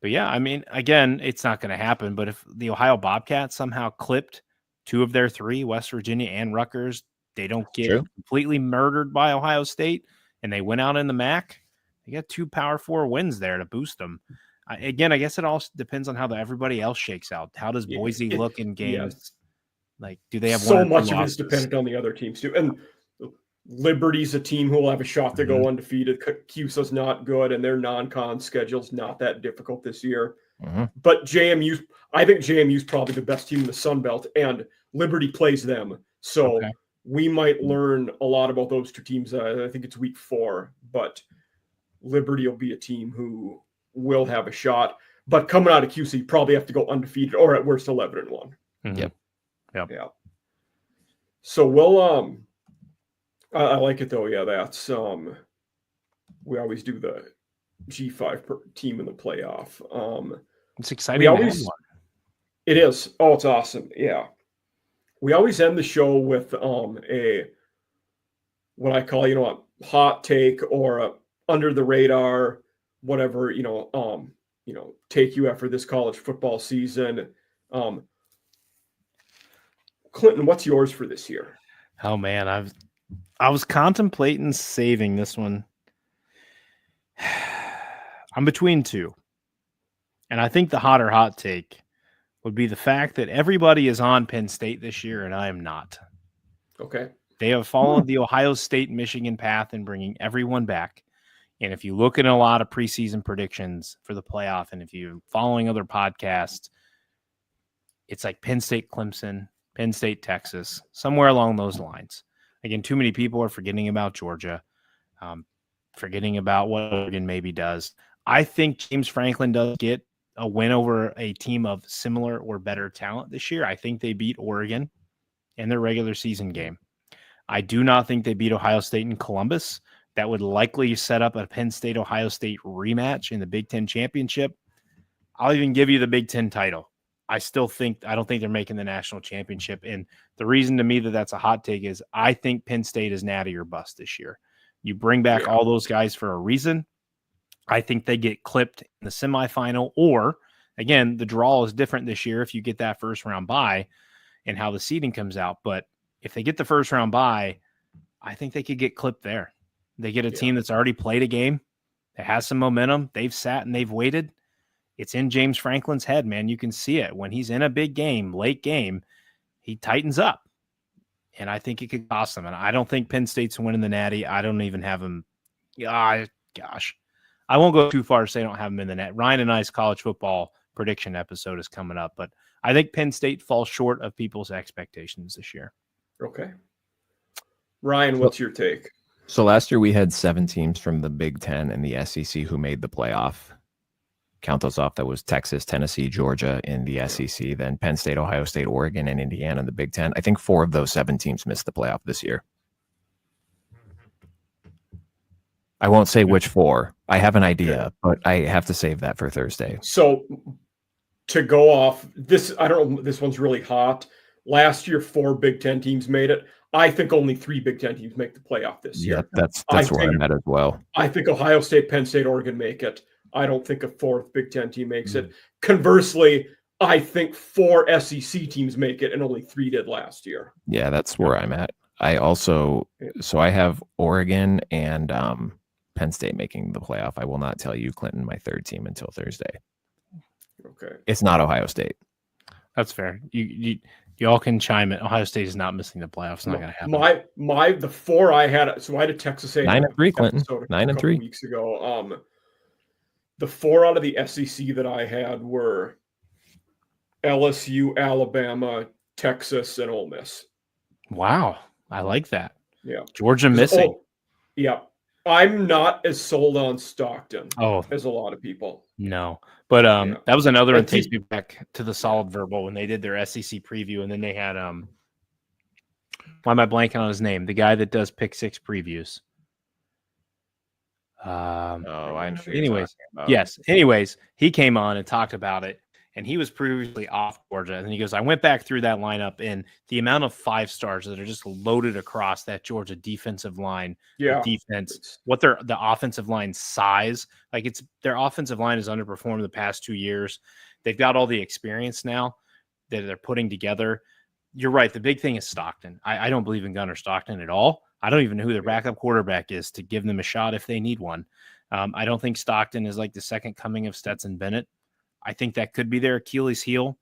But, yeah, I mean, again, it's not going to happen. But if the Ohio Bobcats somehow clipped 2 of their 3, West Virginia and Rutgers, they don't get completely murdered by Ohio State, and they went out in the MAC, they got 2 Power 4 wins there to boost them. Again, I guess it all depends on how everybody else shakes out. How does Boise look in games? Like, do they have so much of it is dependent on the other teams too? And Liberty's a team who will have a shot to go undefeated. CUSA's not good, and their non-con schedule's not that difficult this year. But I think JMU's probably the best team in the Sun Belt, and Liberty plays them. So we might learn a lot about those two teams. I think it's week 4, but Liberty will be a team who will have a shot. But coming out of QC, you probably have to go undefeated or at worst 11-1. Yep. Yeah. So we'll I like it though. Yeah, that's we always do the G5 team in the playoff. It's exciting. It is. Oh, it's awesome. Yeah. We always end the show with what I call, a hot take or a under the radar, whatever, take you after this college football season. Clinton, what's yours for this year? Oh man, I was contemplating saving this one. I'm between 2. And I think the hotter hot take would be the fact that everybody is on Penn State this year, and I am not. Okay. They have followed the Ohio State-Michigan path in bringing everyone back. And if you look at a lot of preseason predictions for the playoff, and if you're following other podcasts, it's like Penn State, Clemson, Penn State, Texas, somewhere along those lines. Again, too many people are forgetting about Georgia, forgetting about what Oregon maybe does. I think James Franklin does get a win over a team of similar or better talent this year. I think they beat Oregon in their regular season game. I do not think they beat Ohio State and Columbus. That would likely set up a Penn State-Ohio State rematch in the Big Ten championship. I'll even give you the Big Ten title. I don't think they're making the national championship. And the reason to me that that's a hot take is I think Penn State is natty or bust this year. You bring back all those guys for a reason. I think they get clipped in the semifinal, or again, the draw is different this year if you get that first round bye and how the seeding comes out. But if they get the first round bye, I think they could get clipped there. They get a team that's already played a game, It has some momentum. They've sat and they've waited. It's in James Franklin's head, man. You can see it. When he's in a big game, late game, he tightens up. And I think it could cost them. And I don't think Penn State's winning the Natty. I don't even have them. Gosh. I won't go too far to say I don't have them in the net. Ryan and I's college football prediction episode is coming up. But I think Penn State falls short of people's expectations this year. Okay. Ryan, what's your take? So last year we had 7 teams from the Big Ten and the SEC who made the playoff. Count those off. That was Texas, Tennessee, Georgia in the SEC, then Penn State, Ohio State, Oregon, and Indiana in the Big Ten. I think 4 of those 7 teams missed the playoff this year. I won't say which 4. I have an idea, but I have to save that for Thursday. So to go off this, I don't know, this one's really hot. Last year, 4 Big Ten teams made it. I think only 3 Big Ten teams make the playoff this year. Yeah, that's where I'm at as well. I think Ohio State, Penn State, Oregon make it. I don't think a 4th Big Ten team makes it. Conversely, I think 4 SEC teams make it, and only 3 did last year. Yeah, that's where I'm at. I have Oregon and Penn State making the playoff. I will not tell you, Clinton, my 3rd team until Thursday. Okay. It's not Ohio State. That's fair. You all can chime in. Ohio State is not missing the playoffs. It's not going to happen. The 4 I had. So I had a Texas A&M 9-3, Clinton. 9-3 weeks ago. The 4 out of the SEC that I had were LSU, Alabama, Texas, and Ole Miss. Wow, I like that. Yeah, Georgia missing. Yeah, I'm not as sold on Stockton as a lot of people. No, but that was another one takes me back to the Solid Verbal when they did their SEC preview, and then they had why am I blanking on his name? The guy that does Pick 6 previews. Anyways, he came on and talked about it, and he was previously off Georgia, and he goes, I went back through that lineup, and the amount of 5 stars that are just loaded across that Georgia defensive line, defense, what the offensive line size, like their offensive line has underperformed the past 2 years. They've got all the experience now that they're putting together. You're right. The big thing is Stockton. I don't believe in Gunnar Stockton at all. I don't even know who their backup quarterback is to give them a shot if they need one. I don't think Stockton is like the second coming of Stetson Bennett. I think that could be their Achilles heel.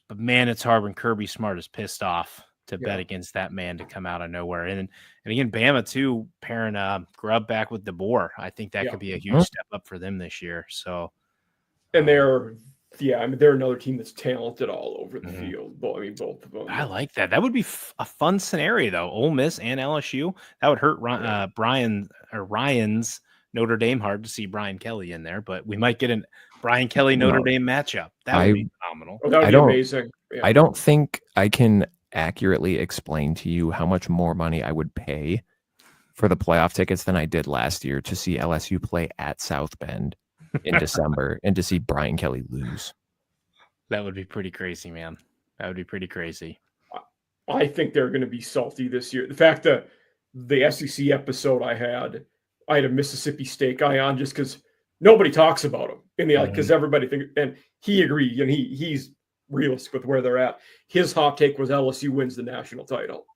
But, man, it's hard when Kirby Smart is pissed off to bet against that man to come out of nowhere. And again, Bama, too, pairing Grubb back with DeBoer. I think that could be a huge step up for them this year. So, and they're another team that's talented all over the field. I mean, both of them. I like that. That would be a fun scenario, though. Ole Miss and LSU. That would hurt Ryan's Notre Dame hard to see Brian Kelly in there, but we might get a Brian Kelly Notre Dame matchup. That would be phenomenal. That would be amazing. Yeah. I don't think I can accurately explain to you how much more money I would pay for the playoff tickets than I did last year to see LSU play at South Bend in December and to see Brian Kelly lose. That would be pretty crazy, man. That would be pretty crazy. I think they're going to be salty this year. The fact that the SEC episode I had a Mississippi State guy on just because nobody talks about him in the because everybody thinks, and he agreed, and he's realistic with where they're at. His hot take was LSU wins the national title.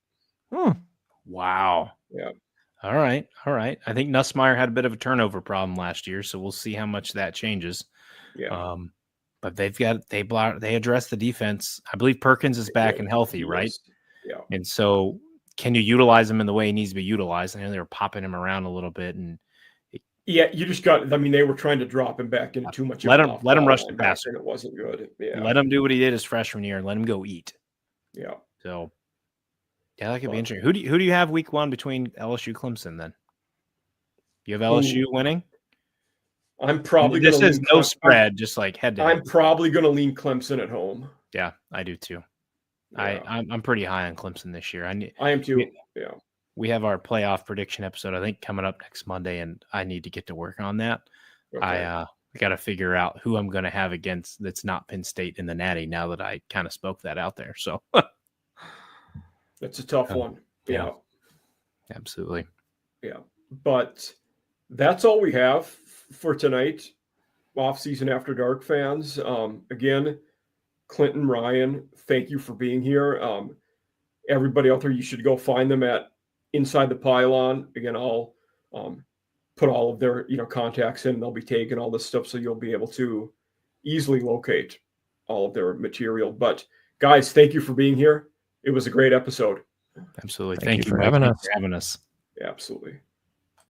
Wow. Yeah. All right. I think Nussmeier had a bit of a turnover problem last year, so we'll see how much that changes. Yeah. But they address the defense. I believe Perkins is back and healthy, right? Yeah. And so can you utilize him in the way he needs to be utilized? I know they were popping him around a little bit, and you just got. I mean, they were trying to drop him back into too much. Let him rush the passer, and it wasn't good. Yeah. Let him do what he did his freshman year, and let him go eat. Yeah. So, yeah, that could be interesting. Who do you have week 1 between LSU Clemson? Then you have LSU winning. I'm probably this is no spread, just like head to head. I'm probably going to lean Clemson at home. Yeah, I do too. Yeah. I'm pretty high on Clemson this year. I am too. Yeah. We have our playoff prediction episode, I think, coming up next Monday, and I need to get to work on that. Okay. I got to figure out who I'm going to have against that's not Penn State in the Natty now that I kind of spoke that out there. So that's a tough one. Yeah. Absolutely. Yeah. But that's all we have for tonight. Off-season After Dark fans. Again, Clinton, Ryan, thank you for being here. Everybody out there, you should go find them at Inside the Pylon. Again, I'll put all of their contacts in. They'll be tagging all this stuff, so you'll be able to easily locate all of their material. But guys, thank you for being here. It was a great episode. Absolutely. Thank you for Mike. having Thanks us. for having us. Yeah, absolutely.